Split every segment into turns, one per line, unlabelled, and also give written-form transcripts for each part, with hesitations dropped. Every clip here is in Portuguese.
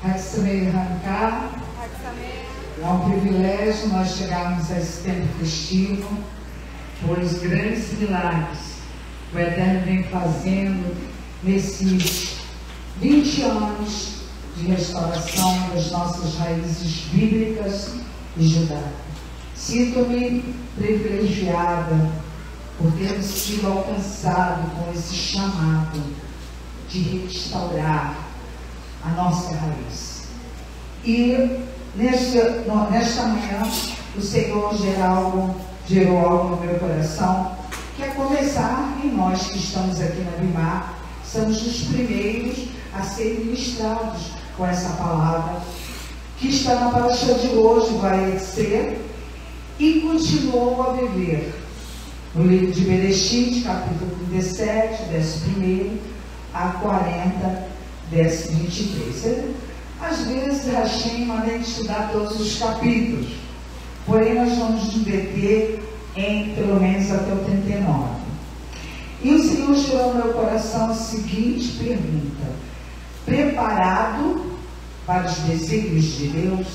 Hatsamei Hanukkah. É um privilégio nós chegarmos a esse tempo festivo, por os grandes milagres que o Eterno vem fazendo nesses 20 anos de restauração das nossas raízes bíblicas e judaicas. Sinto-me privilegiada por ter sido alcançado com esse chamado de restaurar a nossa raiz. E nesta manhã o Senhor gerou algo no meu coração, que é começar em nós que estamos aqui na Bimar, somos os primeiros a ser ministrados com essa palavra, que está na paraxá de hoje, vai ser, e continuou a viver. No livro de Bereshit, capítulo 37, verso 1 a 40, verso 23. Às vezes, Hashem manda estudar todos os capítulos, porém nós vamos nos deter em pelo menos até o 39. E o Senhor gerou no meu coração a seguinte pergunta: preparado para os desígnios de Deus?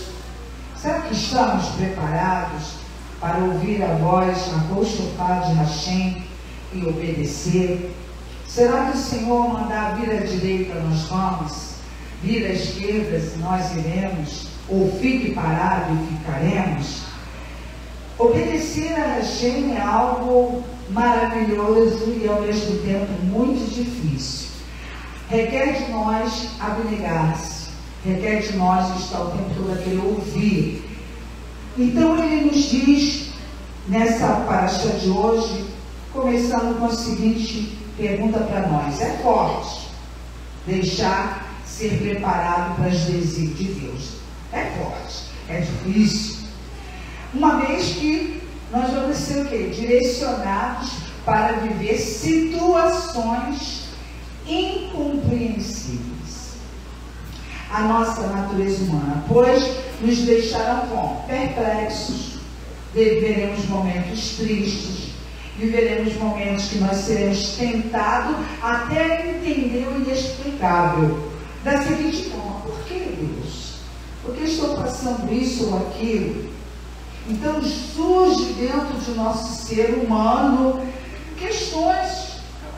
Será que estamos preparados para ouvir a voz, a Roshofá de Hashem e obedecer? Será que o Senhor mandar vir à direita, nós vamos? Vir à esquerda, se nós iremos? Ou fique parado e ficaremos? Obedecer a Hashem é algo maravilhoso e ao mesmo tempo muito difícil. Requer de nós abnegar-se, requer de nós estar o tempo todo a querer ouvir. Então ele nos diz, nessa paraxá de hoje, começando com a seguinte pergunta para nós: é forte deixar ser preparado para os desígnios de Deus? É forte, é difícil, uma vez que nós vamos ser o quê? Direcionados para viver situações incompreensíveis. A nossa natureza humana, pois nos deixarão como? Perplexos. Viveremos momentos tristes, viveremos momentos que nós seremos tentados até entender o inexplicável. Da seguinte forma: por que, Deus? Por que estou passando isso ou aquilo? Então surge dentro de nosso ser humano questões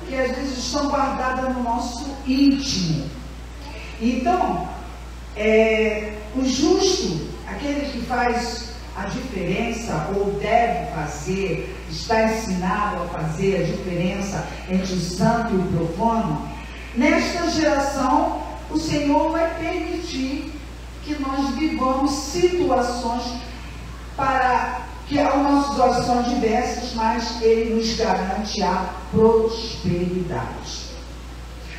que às vezes estão guardadas no nosso íntimo. Então, o justo, aquele que faz a diferença ou deve fazer, está ensinado a fazer a diferença entre o santo e o profano, nesta geração o Senhor vai permitir que nós vivamos situações para que aos nossos olhos são diversas, mas Ele nos garante a prosperidade.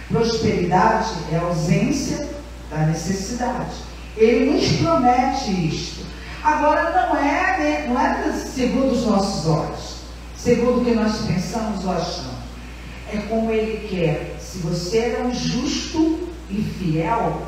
Prosperidade é a ausência da necessidade. Ele nos promete isto. Agora não é segundo os nossos olhos, segundo o que nós pensamos ou achamos. É como Ele quer. Se você é um justo e fiel,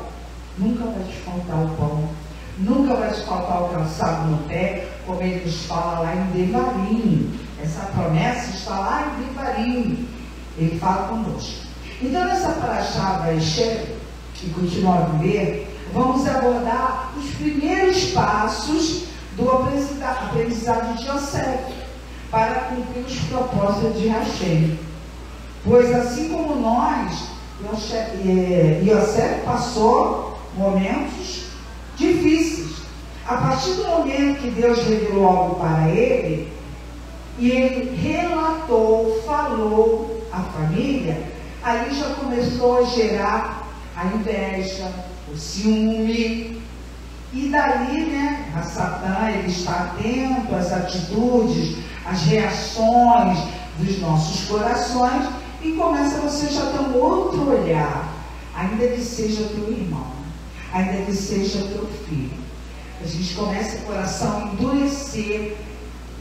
nunca vai te faltar o pão, nunca vai te faltar o calçado no pé, como Ele nos fala lá em Devarim. Essa promessa está lá em Devarim. Ele fala conosco. Então nessa paraxá Vaisher, que continua a viver, vamos abordar os primeiros passos do aprendizado de Yosef para cumprir os propósitos de Hashem. Pois assim como nós, Yosef passou momentos difíceis. A partir do momento que Deus revelou algo para ele, e ele relatou, falou à família, aí já começou a gerar a inveja, o ciúme, e daí, a Satã, ele está atento às atitudes, às reações dos nossos corações, e começa você já ter um outro olhar, ainda que seja teu irmão, ainda que seja teu filho. A gente começa o coração a endurecer,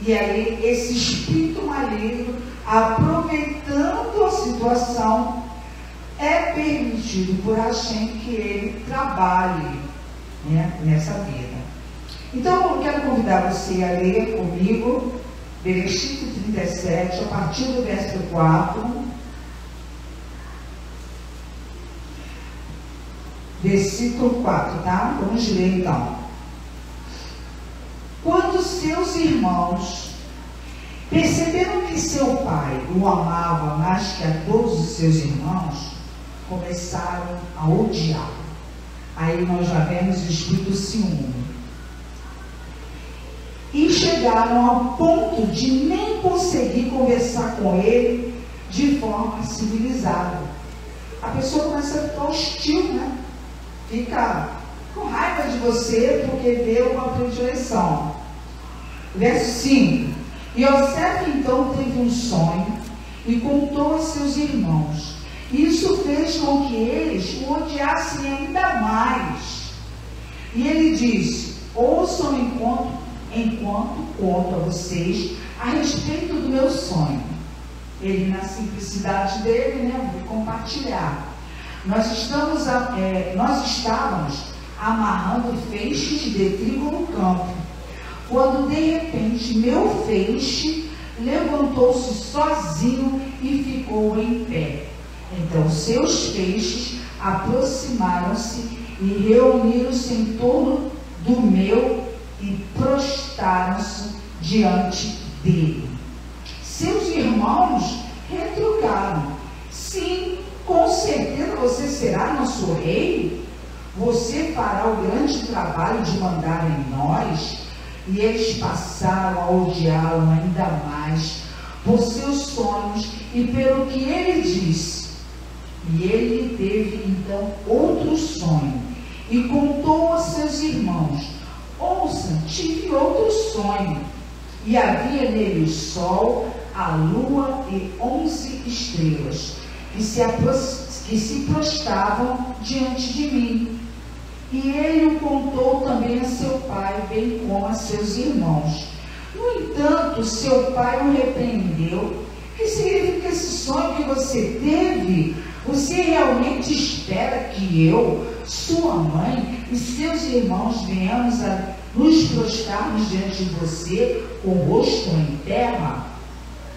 e aí esse espírito maligno, aproveitando a situação, é permitido por Hashem que ele trabalhe, nessa vida. Então eu quero convidar você a ler comigo Bereshit 37, a partir do verso 4. versículo 4, tá? Vamos ler então. Quando seus irmãos perceberam que seu pai o amava mais que a todos os seus irmãos, começaram a odiá-lo. Aí nós já vemos o espírito ciúme. E chegaram ao ponto de nem conseguir conversar com ele de forma civilizada. A pessoa começa a ficar hostil, né? Fica com raiva de você porque vê uma predileção. Verso 5. Yosef então teve um sonho e contou a seus irmãos. Isso fez com que eles o odiassem ainda mais. E ele disse: ouçam enquanto conto a vocês a respeito do meu sonho. Ele, na simplicidade dele, né, vou compartilhar. Nós estávamos amarrando feixes de trigo no campo, quando de repente meu feixe levantou-se sozinho e ficou em pé. Então seus feixes aproximaram-se e reuniram-se em torno do meu e prostraram-se diante dele. Seus irmãos retrucaram: sim, com certeza você será nosso rei? Você fará o grande trabalho de mandar em nós? E eles passaram a odiá-lo ainda mais por seus sonhos e pelo que ele disse. E ele teve então outro sonho e contou a seus irmãos: ouça, tive outro sonho, e havia nele o sol, a lua e 11 estrelas, que se prostravam diante de mim. E ele o contou também a seu pai, bem como a seus irmãos. No entanto, seu pai o repreendeu. O que significa esse sonho que você teve? Você realmente espera que eu, sua mãe e seus irmãos venhamos a nos prostrarmos diante de você com o rosto em terra?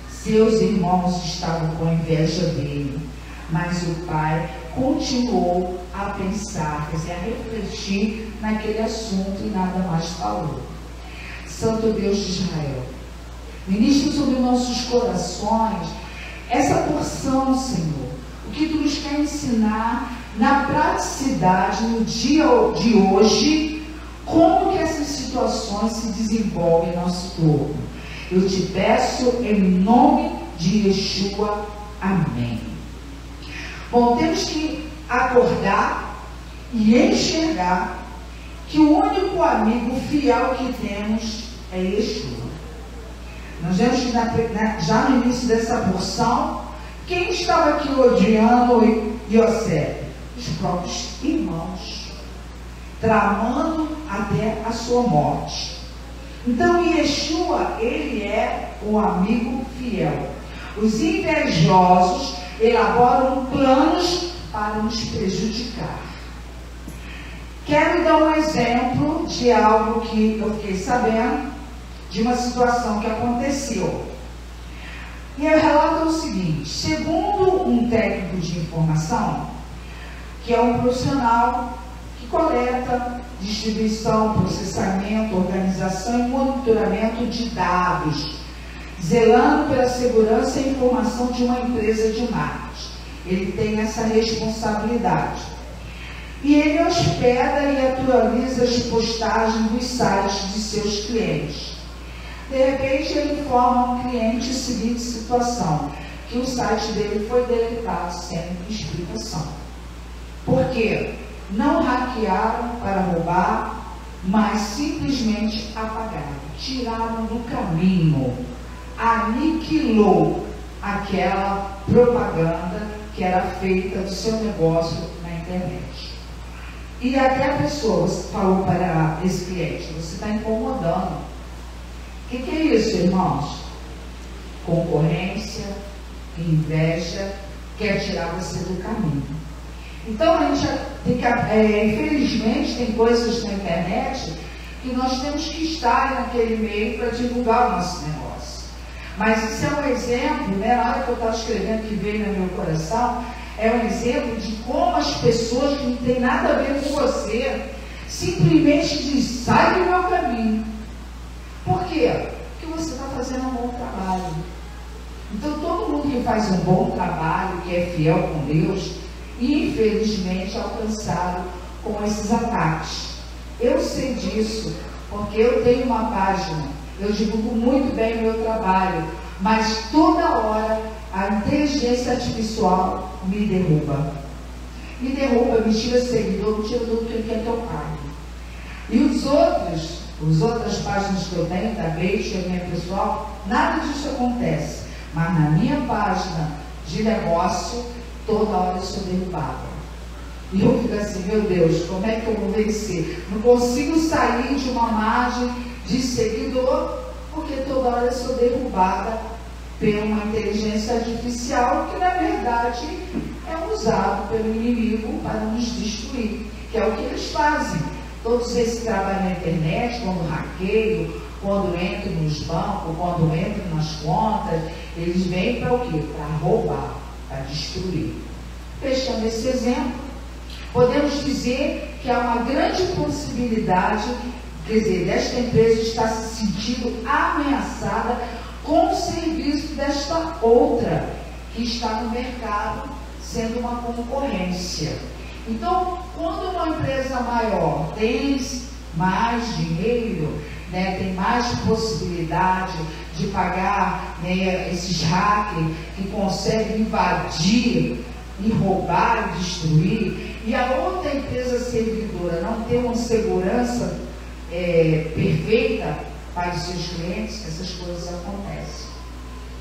Seus irmãos estavam com inveja dele, mas o pai continuou a pensar, quer dizer, a refletir naquele assunto e nada mais falou. Santo Deus de Israel, ministra sobre nossos corações essa porção, Senhor, o que Tu nos quer ensinar na praticidade, no dia de hoje, como que essas situações se desenvolvem em nosso corpo. Eu te peço em nome de Yeshua. Amém. Bom, temos que acordar e enxergar que o único amigo fiel que temos é Yeshua. Nós vemos que já no início dessa porção, quem estava aqui odiando Yosef? Os próprios irmãos, tramando até a sua morte. Então Yeshua, ele é o amigo fiel. Os invejosos elaboram planos para nos prejudicar. Quero dar um exemplo de algo que eu fiquei sabendo, de uma situação que aconteceu. E o relato é o seguinte: segundo um técnico de informação, que é um profissional que coleta, distribuição, processamento, organização e monitoramento de dados, zelando pela segurança e informação de uma empresa de marketing. Ele tem essa responsabilidade. E ele hospeda e atualiza as postagens dos sites de seus clientes. De repente, ele informa um cliente a seguinte situação: que o site dele foi deletado sem explicação. Por quê? Não hackearam para roubar, mas simplesmente apagaram, tiraram do caminho, aniquilou aquela propaganda que era feita do seu negócio na internet. E até a pessoa falou para esse cliente: você está incomodando. O que é isso, irmãos? Concorrência, inveja, quer tirar você do caminho. Então a gente tem que, infelizmente, tem coisas na internet que nós temos que estar naquele meio para divulgar o nosso negócio. Mas isso é um exemplo, né? Na hora que eu estava escrevendo, que veio no meu coração, é um exemplo de como as pessoas que não têm nada a ver com você simplesmente dizem: sai do meu caminho. Por quê? Porque você está fazendo um bom trabalho. Então todo mundo que faz um bom trabalho, que é fiel com Deus, infelizmente é alcançado com esses ataques. Eu sei disso, porque eu tenho uma página, eu divulgo muito bem o meu trabalho, mas toda hora a inteligência artificial me derruba. Me derruba, me tira seguidor, me tira tudo que ele quer que eu pague. E as outras páginas que eu tenho, da Beijo, a minha pessoal, nada disso acontece. Mas na minha página de negócio, toda hora eu sou derrubada. E eu fico assim: meu Deus, como é que eu vou vencer? Não consigo sair de uma margem de seguidor, porque toda hora eu sou derrubada por uma inteligência artificial que, na verdade, é usado pelo inimigo para nos destruir, que é o que eles fazem. Todos esses trabalhos na internet, quando hackeio, quando entram nos bancos, quando entram nas contas, eles vêm para o quê? Para roubar, para destruir. Fechando esse exemplo, podemos dizer que há uma grande possibilidade, quer dizer, desta empresa estar se sentindo ameaçada com o serviço desta outra, que está no mercado, sendo uma concorrência. Então, quando uma empresa maior tem mais dinheiro, né, tem mais possibilidade de pagar, né, esses hackers que conseguem invadir e roubar e destruir, e a outra empresa servidora não tem uma segurança perfeita para os seus clientes, essas coisas acontecem.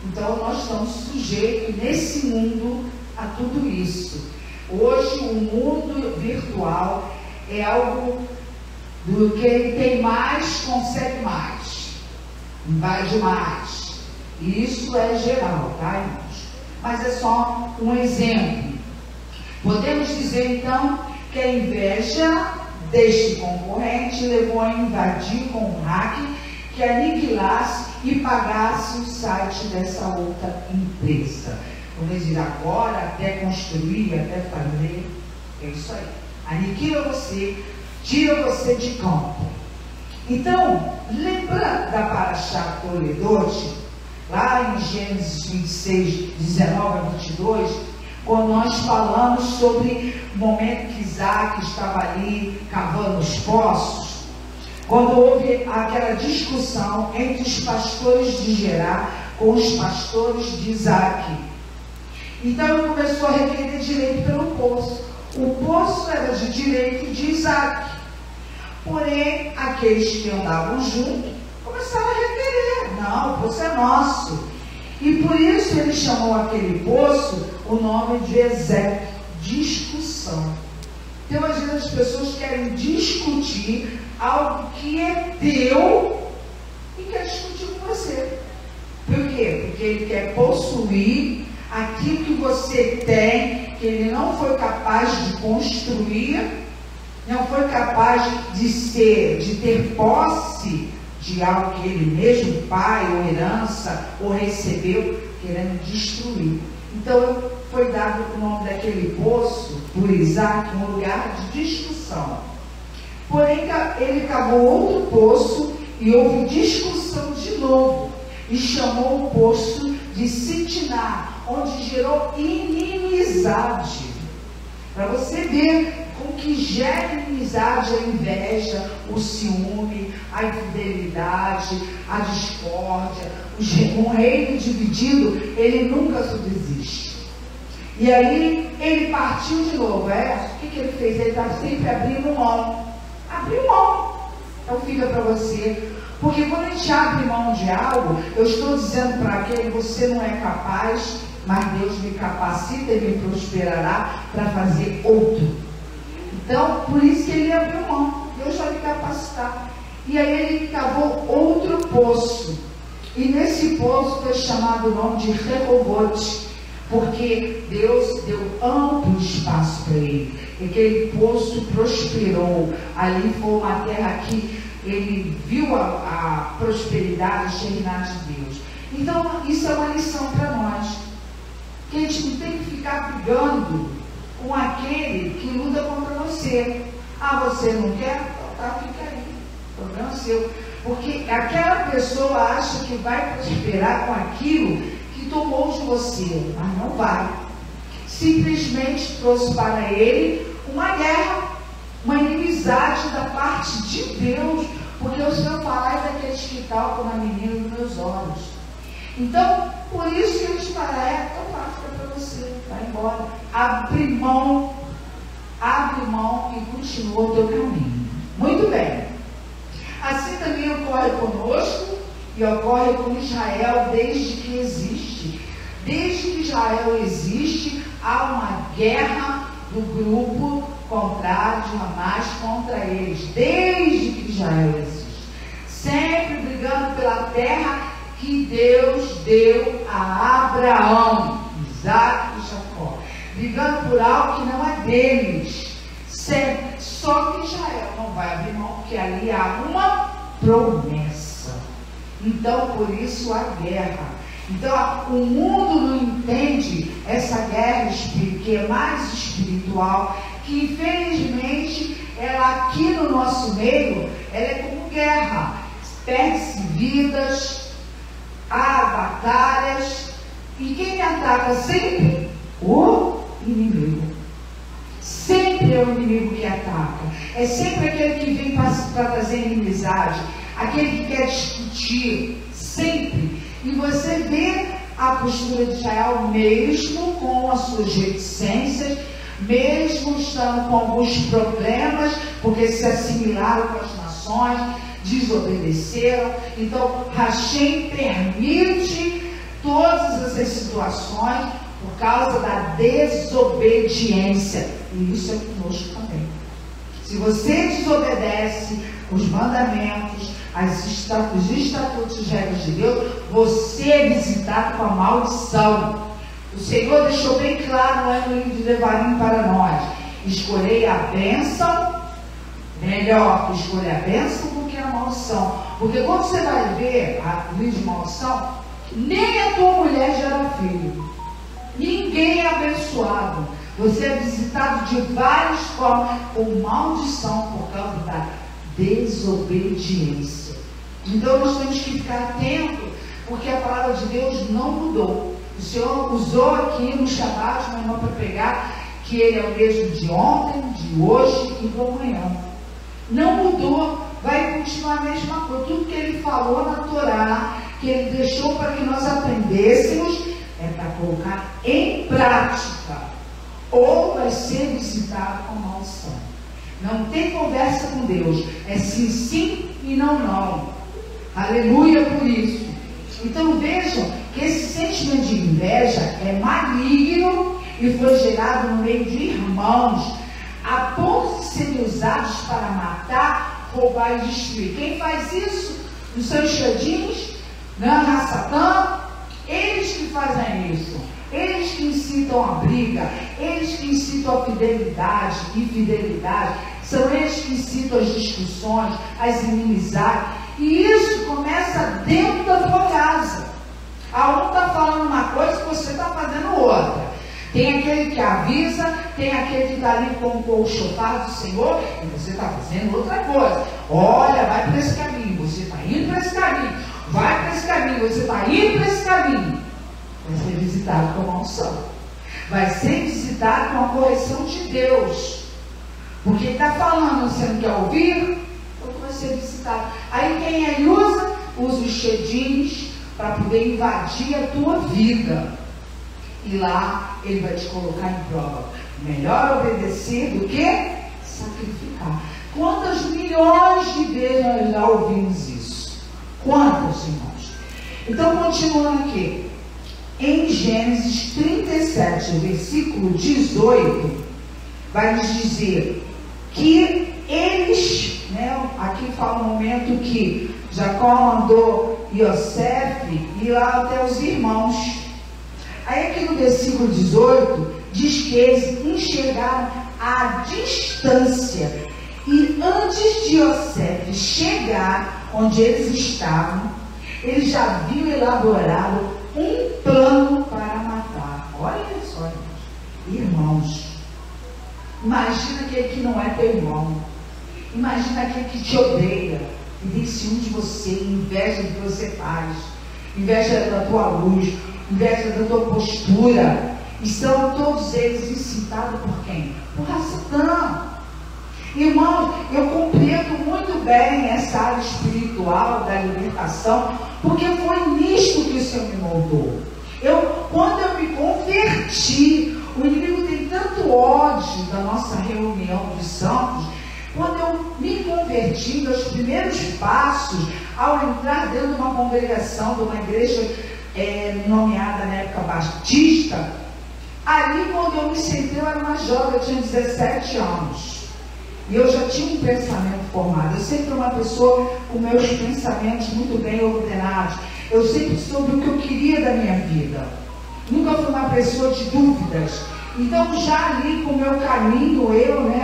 Então nós estamos sujeitos nesse mundo a tudo isso. Hoje o mundo virtual é algo do que ele tem mais, consegue mais, invade mais. E isso é geral, tá, irmãos? Mas é só um exemplo. Podemos dizer então que a inveja deste concorrente levou a invadir com um hack que aniquilasse e pagasse o site dessa outra empresa. Vamos dizer, agora até construir, até fazer, é isso aí. Aniquila você, tira você de campo. Então, lembra da Parashá Toledot, lá em Gênesis 26, 19 a 22, quando nós falamos sobre o momento que Isaac estava ali cavando os poços, quando houve aquela discussão entre os pastores de Gerar com os pastores de Isaac. Então ele começou a requerer direito pelo poço. O poço era de direito de Isaac. Porém, aqueles que andavam juntos começaram a requerer: não, o poço é nosso. E por isso ele chamou aquele poço o nome de Ezequiel, discussão. Então, às vezes as pessoas querem discutir algo que é teu e quer discutir com você. Por quê? Porque ele quer possuir aquilo que você tem, que ele não foi capaz de construir, não foi capaz de ter posse de algo que ele mesmo, pai ou herança, ou recebeu, querendo destruir. Então foi dado o nome daquele poço por Isaac, um lugar de discussão. Porém ele cavou outro poço e houve discussão de novo, e chamou o poço de Sitná, onde gerou inimizade. Para você ver com que gera inimizade a inveja, o ciúme, a infidelidade, a discórdia. Um reino dividido, ele nunca subsiste. E aí ele partiu de novo. O que ele fez? Ele está sempre abrindo mão. Abriu mão. Então fica para você. Porque quando a gente abre mão de algo, eu estou dizendo para aquele: você não é capaz, mas Deus me capacita e me prosperará para fazer outro. Então, por isso que ele abriu mão. Deus vai me capacitar. E aí ele cavou outro poço. E nesse poço foi chamado o nome de Rehobote, porque Deus deu amplo espaço para ele. E aquele poço prosperou. Ali foi uma terra que ele viu a prosperidade, a Shekinah de Deus. Então, isso é uma lição para nós. que a gente não tem que ficar brigando com aquele que luta contra você. Ah, você não quer? Tá, fica aí. O problema é seu. Porque aquela pessoa acha que vai prosperar com aquilo que tomou de você, mas não vai. Simplesmente trouxe para ele uma guerra, uma inimizade da parte de Deus, porque o Senhor fala daquele que tal como a menina dos meus olhos. Então, por isso que ele te fala, então fica para você, vai embora. Abre mão e continua o teu caminho. Muito bem. Assim também ocorre conosco e ocorre com Israel desde que existe. Desde que Israel existe, há uma guerra do grupo contrário de Hamas contra eles. Desde que Israel existe. Sempre brigando pela terra que Deus deu a Abraão, Isaac e Jacó. Brigando por algo que não é deles. Sempre. Só que Israel não vai abrir mão, porque ali há uma promessa. Então, por isso a guerra. Então, o mundo não entende essa guerra que é mais espiritual, que infelizmente, ela aqui no nosso meio, ela é como guerra. Perde-se vidas, há batalhas, e quem ataca sempre? O inimigo. Sempre é o inimigo que ataca. É sempre aquele que vem para trazer inimizade, aquele que quer discutir, sempre. E você vê a postura de Israel, mesmo com as suas reticências, mesmo estando com alguns problemas, porque se assimilaram com as nações, desobedeceram. Então, Hashem permite todas essas situações por causa da desobediência. E isso é conosco também. Se você desobedece os mandamentos, os estatutos e regras de Deus, você é visitado com a maldição. O Senhor deixou bem claro no livro de Devarim para nós: escolhei a bênção, melhor escolher a bênção do que a maldição. Porque quando você vai ver a livro de maldição, nem a tua mulher gera filho, ninguém é abençoado. Você é visitado de várias formas com maldição por causa da desobediência. Então nós temos que ficar atentos, porque a palavra de Deus não mudou. O Senhor usou aqui no Shabat, meu irmão, para pregar que Ele é o mesmo de ontem, de hoje e do amanhã. Não mudou, vai continuar a mesma coisa. Tudo que Ele falou na Torá, que Ele deixou para que nós aprendêssemos, é para colocar em prática. Ou vai ser visitado com maldição. Não tem conversa com Deus. É sim, sim e não, não. Aleluia por isso. Então vejam que esse sentimento de inveja é maligno e foi gerado no meio de irmãos, a ponto de serem usados para matar, roubar e destruir. Quem faz isso? Os seus xadins, Satã, eles que fazem isso. Eles que incitam a briga, eles que incitam a fidelidade e infidelidade, são eles que incitam as discussões, as inimizades, e isso começa dentro da tua casa. A um está falando uma coisa e você está fazendo outra. Tem aquele que avisa, tem aquele que está ali com o chofar do Senhor, e você está fazendo outra coisa. Olha, vai para esse caminho, você está indo para esse caminho, vai para esse caminho, você está indo para esse caminho. Vai ser visitado com a maldição. Vai ser visitado com a correção de Deus. Porque ele está falando, você não quer ouvir? Então vai ser visitado. Aí quem aí usa os xedins para poder invadir a tua vida. E lá ele vai te colocar em prova. Melhor obedecer do que sacrificar. Quantas milhões de vezes nós já ouvimos isso? Quantas, irmãos? Então, continuando aqui. Em Gênesis 37, versículo 18, vai nos dizer que eles, aqui fala um momento que Jacó mandou Yosef ir lá até os irmãos. Aí aqui no versículo 18, diz que eles enxergaram a distância. E antes de Yosef chegar onde eles estavam, eles já haviam elaborado um plano para matar. Olha só, irmãos. Imagina aquele que não é teu irmão. Imagina aquele que te odeia e tem ciúme de você, inveja do que você faz, inveja da tua luz, inveja da tua postura. Estão todos eles incitados por quem? Por Satã. Irmão, eu compreendo muito bem essa área espiritual da libertação, porque foi nisto que o Senhor me moldou. Quando eu me converti, o inimigo tem tanto ódio da nossa reunião dos santos. Quando eu me converti, meus primeiros passos, ao entrar dentro de uma congregação, de uma igreja nomeada na época Batista, ali quando eu me sentei, eu era uma jovem, eu tinha 17 anos. E eu já tinha um pensamento formado. Eu sempre fui uma pessoa com meus pensamentos muito bem ordenados. Eu sempre soube o que eu queria da minha vida. Nunca fui uma pessoa de dúvidas. Então, já ali com o meu caminho,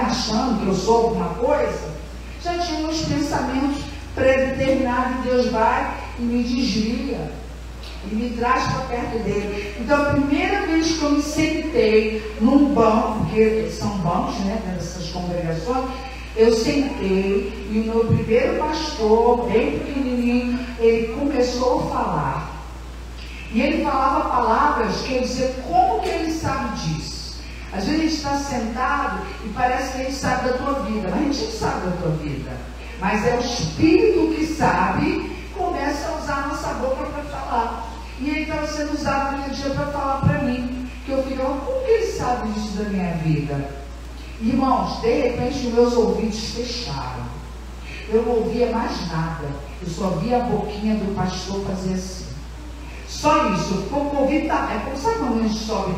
achando que eu sou alguma coisa, já tinha meus pensamentos predeterminados. E Deus vai e me desvia e me traz para perto dele. Então, a primeira vez que eu me sentei num banco, porque são bancos, dessas congregações, eu sentei e o meu primeiro pastor, bem pequenininho, ele começou a falar. E ele falava palavras que eu dizia, como que ele sabe disso? Às vezes a gente está sentado e parece que a gente sabe da tua vida, mas a gente não sabe da tua vida. Mas é o Espírito que sabe, começa a usar a nossa boca para falar. E ele estava sendo usado naquele dia para falar para mim, que eu ficava, como que ele sabe disso da minha vida? Irmãos, de repente os meus ouvidos fecharam. Eu não ouvia mais nada. Eu só via a boquinha do pastor fazer assim. Só isso. Ficou com o ouvido tapado. Sabe quando a gente sobe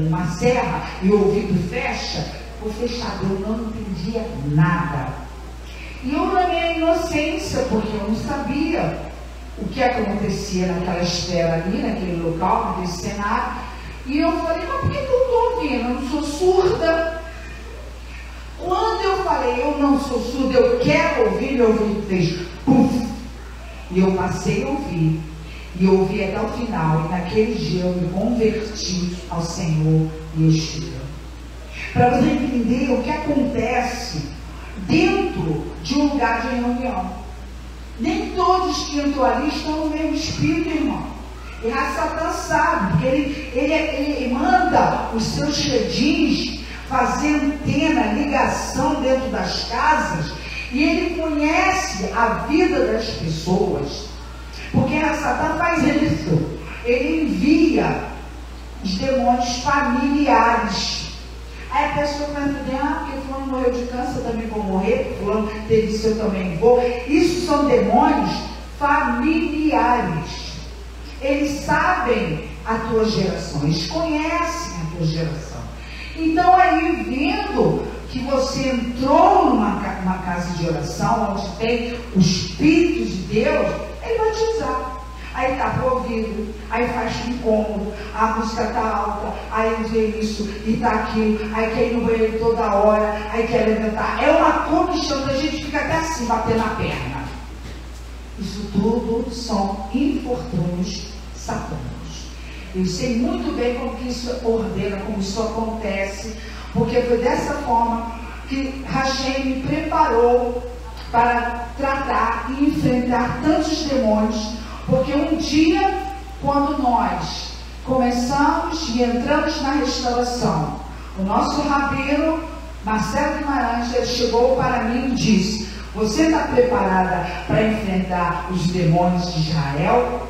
uma serra e o ouvido fecha? Ficou fechado. Eu não entendia nada. E eu, na minha inocência, porque eu não sabia o que acontecia naquela esfera ali, naquele local, naquele cenário. E eu falei, mas por que eu não estou ouvindo? Eu não sou surda. Quando eu falei, eu não sou surda, eu quero ouvir, meu ouvido fez puf. E eu passei a ouvir. E eu ouvi até o final. E naquele dia eu me converti ao Senhor Yeshua. Para você entender o que acontece dentro de um lugar de reunião. Nem todos que entram ali estão no mesmo espírito, irmão. E a Satã sabe, porque ele manda os seus redins fazer antena, ligação dentro das casas, e ele conhece a vida das pessoas. Porque a Satã faz isso. Ele envia os demônios familiares. Aí a pessoa vai dizer, porque fulano morreu de câncer, eu também vou morrer, fulano teve isso, eu também vou. Isso são demônios familiares. Eles sabem a tua geração, eles conhecem a tua geração. Então aí, vendo que você entrou numa casa de oração, onde tem o Espírito de Deus, ele vai te usar. Aí tapa o ouvido, aí faz um incômodo, a música está alta, aí vê isso e está aquilo, aí quer ir no banheiro toda hora, aí quer levantar. É uma comichão, a gente fica até assim, batendo a perna. Isso tudo são infortúnios satânicos. Eu sei muito bem como que isso ordena, como isso acontece, porque foi dessa forma que Hashem me preparou para tratar e enfrentar tantos demônios. Porque um dia, quando nós começamos e entramos na restauração, o nosso rabino, Marcelo Guimarães, ele chegou para mim e disse, você está preparada para enfrentar os demônios de Israel?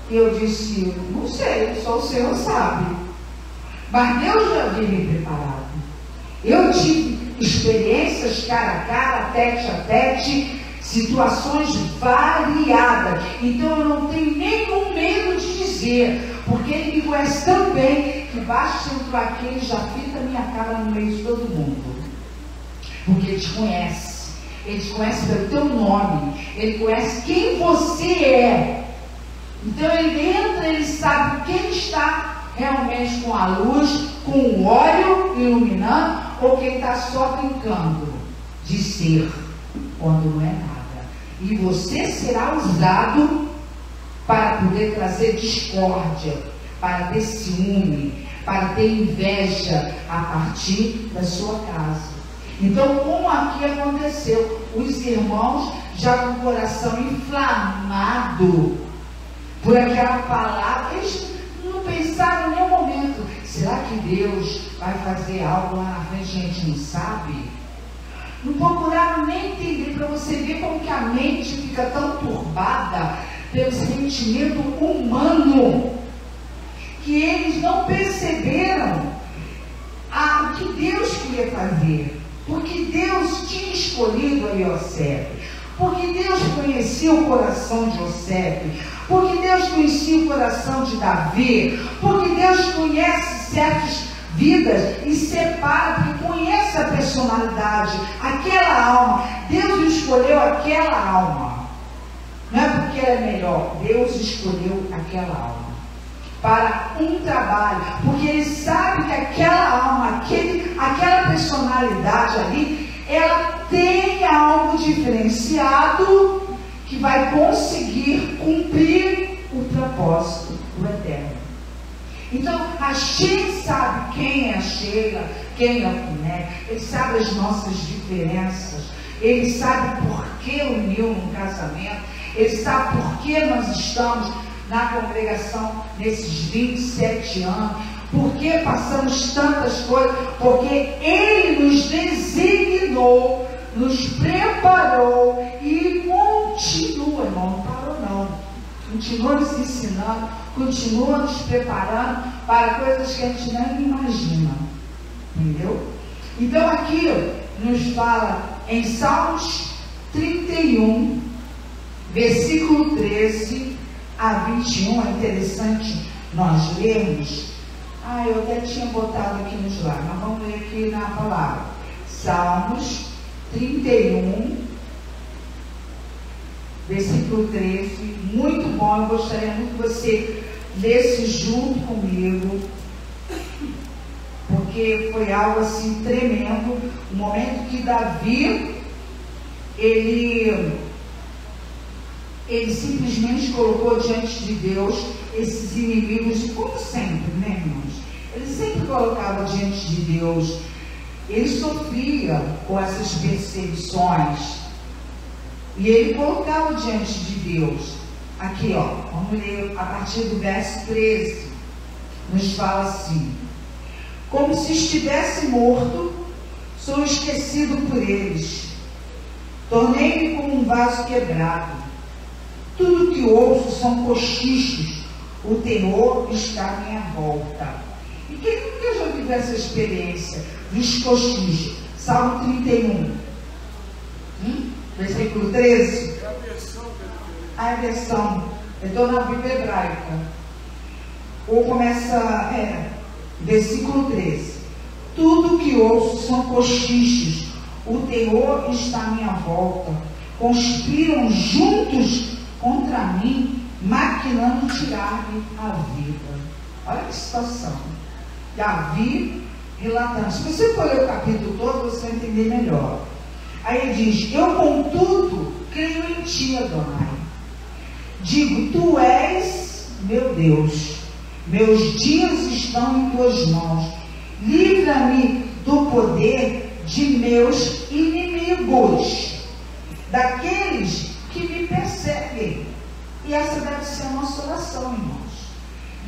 E eu disse, não sei, só o Senhor sabe. Mas Deus já havia me preparado. Eu tive experiências cara a cara, tete a tete, situações variadas. Então eu não tenho nenhum medo de dizer, porque Ele me conhece tão bem que basta eu entrar aqui, Ele já fica a minha cara no meio de todo mundo. Porque Ele te conhece. Ele te conhece pelo teu nome. Ele conhece quem você é. Então Ele entra, Ele sabe quem está realmente com a luz, com o óleo iluminando, ou quem está só brincando de ser, quando não é nada. E você será usado para poder trazer discórdia, para ter ciúme, para ter inveja a partir da sua casa. Então, como aqui aconteceu, os irmãos já com o coração inflamado por aquela palavra, eles não pensaram em nenhum momento, será que Deus vai fazer algo lá na frente, a gente não sabe? Não procuraram nem entender, para você ver como que a mente fica tão turbada pelo sentimento humano, que eles não perceberam o que Deus queria fazer, porque Deus tinha escolhido a Iosef, porque Deus conhecia o coração de Iosef, porque Deus conhecia o coração de Davi, porque Deus conhece certas vidas e separa, porque conhece a personalidade, aquela alma. Deus escolheu aquela alma, não é porque ela é melhor, Deus escolheu aquela alma para um trabalho, porque Ele sabe que aquela alma, aquela personalidade ali, ela tem algo diferenciado que vai conseguir cumprir o propósito do Eterno. Então, a Sheila sabe quem é a Sheila, quem é o Cuné, ele sabe as nossas diferenças, ele sabe por que uniu um casamento, ele sabe por que nós estamos na congregação nesses 27 anos, porque passamos tantas coisas, porque Ele nos designou, nos preparou e continua, irmão, não parou não, continua nos ensinando, continua nos preparando para coisas que a gente nem imagina, entendeu? Então aqui nos fala em Salmos 31, versículo 13 a 21, é interessante nós lermos. Eu até tinha botado aqui no slide, mas vamos ler aqui na palavra. Salmos 31, versículo 13, muito bom, eu gostaria muito que você lesse junto comigo, porque foi algo assim tremendo, o momento que Davi, ele simplesmente colocou diante de Deus esses inimigos, como sempre, né, irmãos? Ele sempre colocava diante de Deus, ele sofria com essas perseguições, e ele colocava diante de Deus. Aqui, vamos ler a partir do verso 13, nos fala assim: como se estivesse morto, sou esquecido por eles, tornei-me como um vaso quebrado, tudo que ouço são cochichos, o terror está à minha volta. E quem nunca já viveu essa experiência dos cochichos? Salmo 31, versículo 13.
É a versão.
É a versão, eu estou na Bíblia hebraica. Ou começa, versículo 13. Tudo que ouço são cochichos, o terror está à minha volta, conspiram juntos contra mim, maquinando tirar-me a vida. Olha que situação. Davi relatando. Se você for ler o capítulo todo, você vai entender melhor. Aí ele diz: eu contudo creio em ti, Adonai. Digo, tu és meu Deus, meus dias estão em tuas mãos, livra-me do poder de meus inimigos, daqueles que me perseguem. E essa deve ser a nossa oração, irmãos.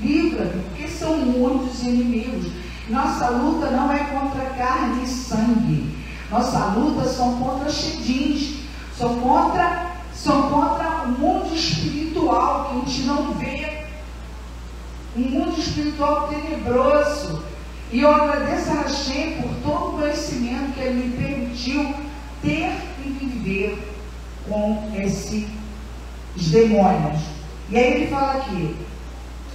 Livra-me, porque são muitos inimigos. Nossa luta não é contra carne e sangue. Nossa luta são contra shedins, são contra o mundo espiritual que a gente não vê. Um mundo espiritual tenebroso. E eu agradeço a Hashem por todo o conhecimento que Ele me permitiu ter e viver com esses demônios. E aí ele fala aqui: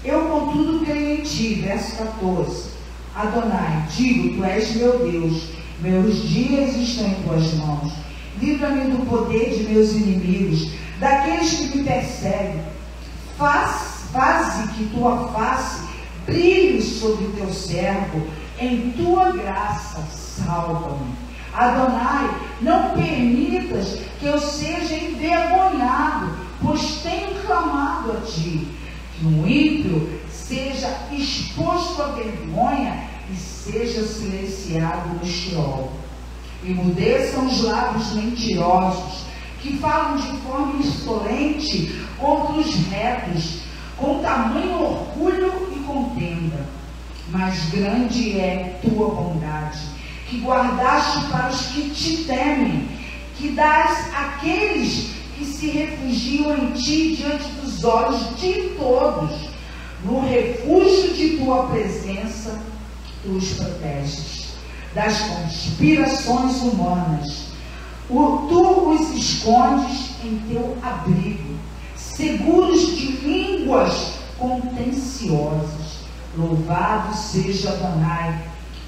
eu contudo creio em ti, verso 14. Adonai, digo, tu és meu Deus, meus dias estão em tuas mãos, livra-me do poder de meus inimigos, daqueles que me perseguem. Faze que tua face brilhe sobre o teu servo, em tua graça salva-me. Adonai, não permitas que eu seja envergonhado, pois tenho clamado a ti. Que um ímpio seja exposto à vergonha e seja silenciado no Sheol. Emudeçam os lábios mentirosos, que falam de forma insolente contra os retos, com tamanho orgulho e contenda. Mas grande é tua bondade, que guardaste para os que te temem, que dás àqueles que se refugiam em ti diante dos olhos de todos. No refúgio de tua presença, tu os proteges das conspirações humanas. Tu os escondes em teu abrigo, seguros de línguas contenciosas. Louvado seja Adonai,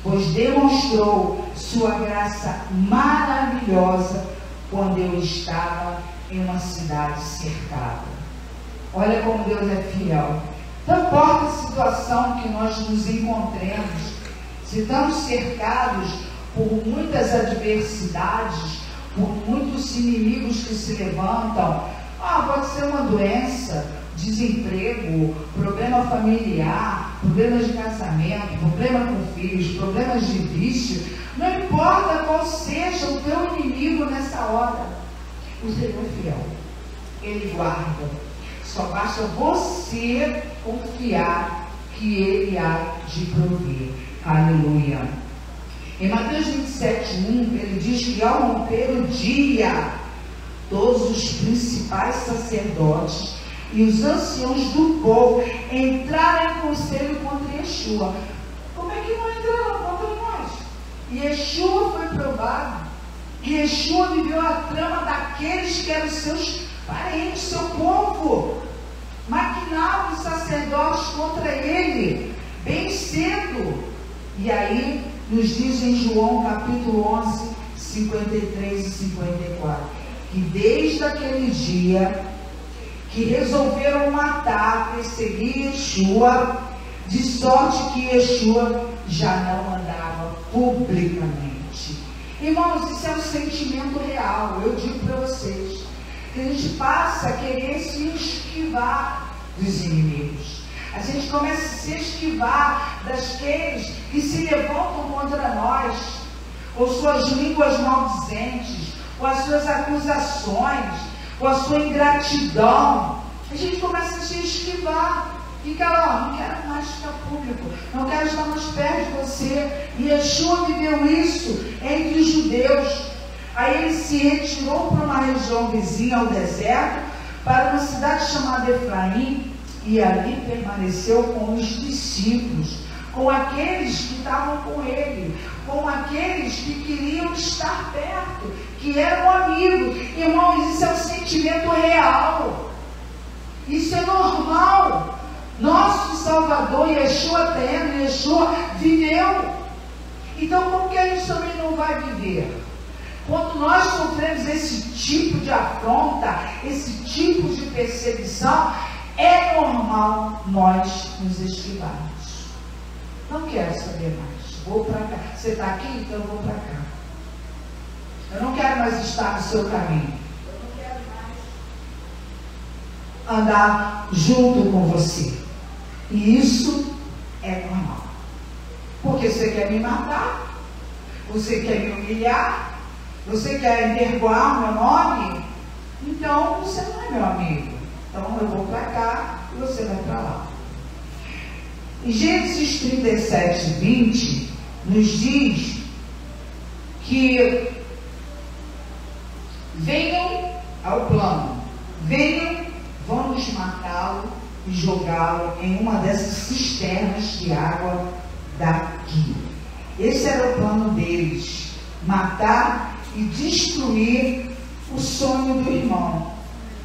pois demonstrou sua graça maravilhosa quando eu estava em uma cidade cercada. Olha como Deus é fiel. Não importa a situação que nós nos encontremos, se estamos cercados por muitas adversidades, por muitos inimigos que se levantam, pode ser uma doença, desemprego, problema familiar, problemas de casamento, problema com filhos, problemas de vício, não importa qual seja o teu inimigo nessa hora, o Senhor é fiel, Ele guarda. Só basta você confiar que Ele há de prover. Aleluia. Em Mateus 27:1, ele diz que ao romper o dia, todos os principais sacerdotes e os anciãos do povo entraram em conselho contra Yeshua. Como é que não entraram contra nós? Yeshua foi provado. Yeshua viveu a trama daqueles que eram seus parentes, seu povo. Maquinavam os sacerdotes contra ele, bem cedo. E aí, nos diz em João capítulo 11, 53 e 54, que desde aquele dia que resolveram matar, perseguir Yeshua, de sorte que Yeshua já não andava publicamente. Irmãos, isso é um sentimento real. Eu digo para vocês que a gente passa a querer se esquivar dos inimigos. A gente começa a se esquivar daqueles que se levantam contra nós, com suas línguas maldizentes, com as suas acusações, com a sua ingratidão. A gente começa a se esquivar. Fica lá, não quero mais ficar público, não quero estar mais perto de você. E Yeshua viveu isso entre os judeus. Aí ele se retirou para uma região vizinha ao deserto, para uma cidade chamada Efraim, e ali permaneceu com os discípulos, com aqueles que estavam com ele, com aqueles que queriam estar perto, que eram amigos. Irmãos, isso é um sentimento real, isso é normal. Nosso Salvador, Yeshua terreno, Yeshua viveu. Então, como que a gente também não vai viver? Quando nós sofremos esse tipo de afronta, esse tipo de perseguição, é normal nós nos esquivarmos. Não quero saber mais, vou para cá. Você está aqui? Então eu vou para cá. Eu não quero mais estar no seu caminho. Eu não quero mais andar junto com você. E isso é normal. Porque você quer me matar, você quer me humilhar, você quer envergonhar o meu nome, então você não é meu amigo. Então eu vou para cá e você vai para lá. Em Gênesis 37, 20, nos diz que venham ao plano, venham, vamos matá-lo e jogá-lo em uma dessas cisternas de água daqui. Esse era o plano deles, matar e destruir o sonho do irmão.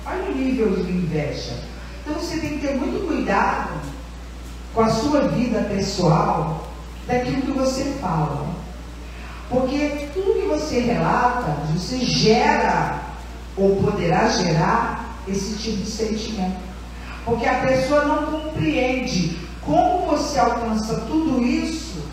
Olha o nível de inveja. Então você tem que ter muito cuidado com a sua vida pessoal, daquilo que você fala, porque tudo que você relata, você gera ou poderá gerar esse tipo de sentimento, porque a pessoa não compreende como você alcança tudo isso,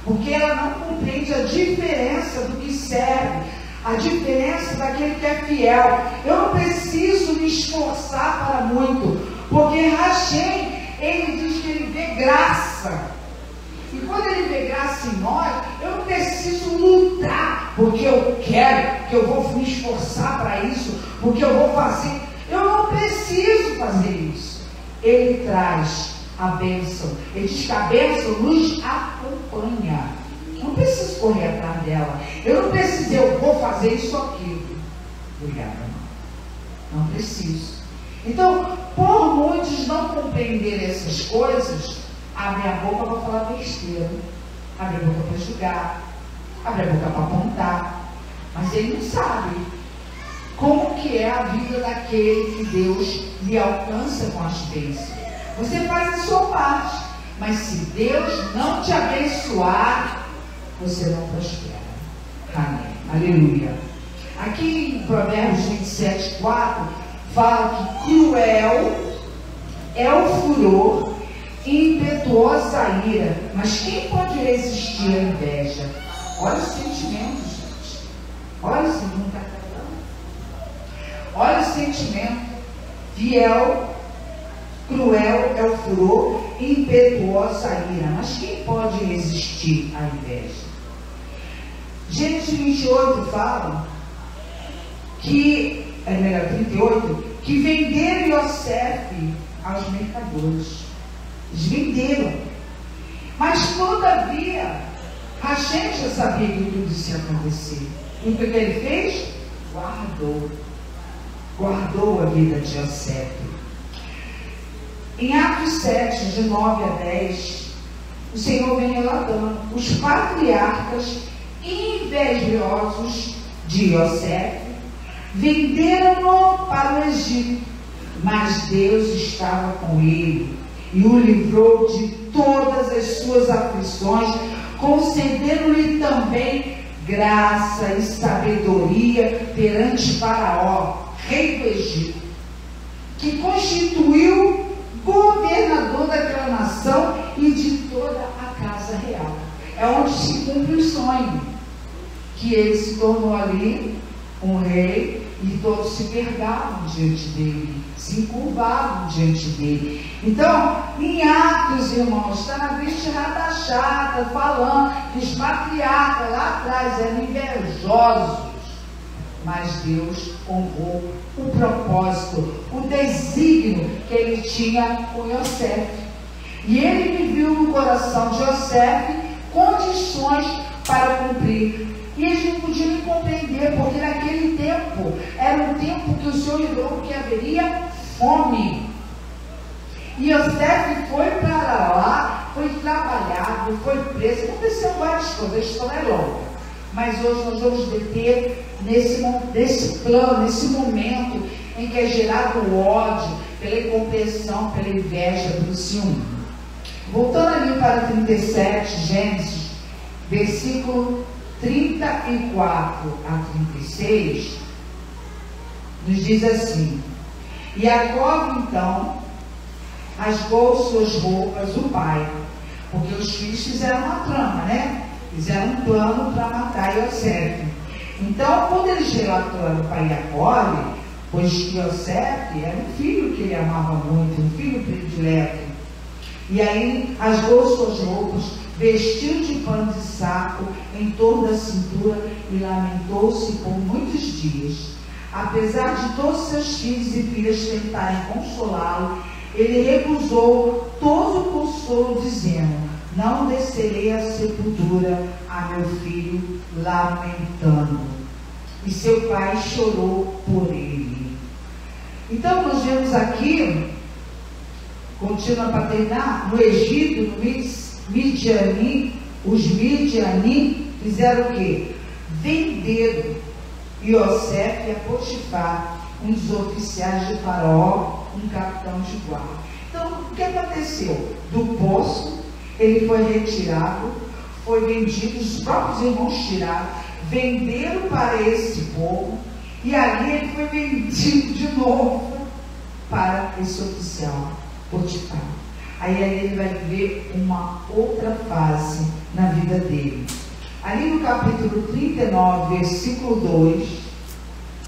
porque ela não compreende a diferença do que serve, a diferença daquele que é fiel. Eu não preciso me esforçar para muito, porque Hashem, ele diz que ele vê graça. E quando ele vê graça em nós, eu não preciso lutar, porque eu quero, porque eu vou me esforçar para isso, porque eu vou fazer. Eu não preciso fazer isso. Ele traz a bênção. Ele diz que a bênção nos acompanha. Eu não preciso correr atrás dela. Eu não preciso, eu vou fazer isso ou aquilo. Obrigada, irmão. Não preciso. Então, por muitos não compreenderem essas coisas, abre a boca para falar besteira, abre a boca para julgar, abre a boca para apontar, mas ele não sabe como que é a vida daquele que Deus lhe alcança com as bênçãos. Você faz a sua parte, mas se Deus não te abençoar, você não prospera. Amém. Aleluia. Aqui em Provérbios 27, 4, fala que cruel é o furor e impetuosa a ira, mas quem pode resistir à inveja? Olha os sentimentos, gente. Olha o segundo catalão. Olha o sentimento. Cruel é o furor e impetuosa a ira, mas quem pode resistir à inveja? Gênesis 28 fala que, 38, que venderam Iosef aos mercadores. Eles venderam. Mas todavia, Rachem já sabia que tudo isso ia acontecer. E o que ele fez? Guardou a vida de Iosef. Em Atos 7, de 9 a 10, o Senhor vem relatando: os patriarcas invejosos de Iosef venderam-no para o Egito, mas Deus estava com ele e o livrou de todas as suas aflições, concedendo-lhe também graça e sabedoria perante Faraó, rei do Egito, que constituiu governador daquela nação e de toda a casa real. É onde se cumpre o sonho, que ele se tornou ali um rei e todos se vergavam diante dele, se encurvavam diante dele. Então, em Atos, irmãos, está na Vishra chata, falando que os patriarcas lá atrás eram invejosos, mas Deus honrou o propósito, o desígnio que ele tinha com Iosef. E ele viu no coração de Iosef condições para cumprir. E eles não podiam compreender, porque naquele tempo era um tempo que o Senhor livrou que haveria fome. E Iosef foi para lá, foi trabalhado, foi preso, aconteceu várias coisas, a história é longa. Mas hoje nós vamos deter nesse plano, nesse momento em que é gerado o ódio, pela incompreensão, pela inveja, pelo ciúme. Voltando ali para 37, Gênesis, versículo 34 a 36, nos diz assim: e Jacó então rasgou suas roupas, o pai, porque os filhos fizeram uma trama, né? Fizeram um plano para matar Iosef. Então, quando eles relataram para Jacó, pois Iosef era um filho que ele amava muito, um filho predileto, e aí rasgou suas roupas, vestiu de pano de saco em torno da cintura e lamentou-se por muitos dias. Apesar de todos seus filhos e filhas tentarem consolá-lo, ele recusou todo o consolo, dizendo: não descerei à sepultura a meu filho, lamentando. E seu pai chorou por ele. Então nós vemos aqui, continua para terminar, no Egito, no Midiani, os Midiani fizeram o quê? Venderam Iosef a Potifar, um dos oficiais de Faraó, um capitão de guarda. Então, o que aconteceu? Do poço, ele foi retirado, foi vendido, os próprios irmãos tiraram, venderam para esse povo, e ali ele foi vendido de novo para esse oficial, Potifar. Aí ele vai ver uma outra fase na vida dele. Ali no capítulo 39, versículo 2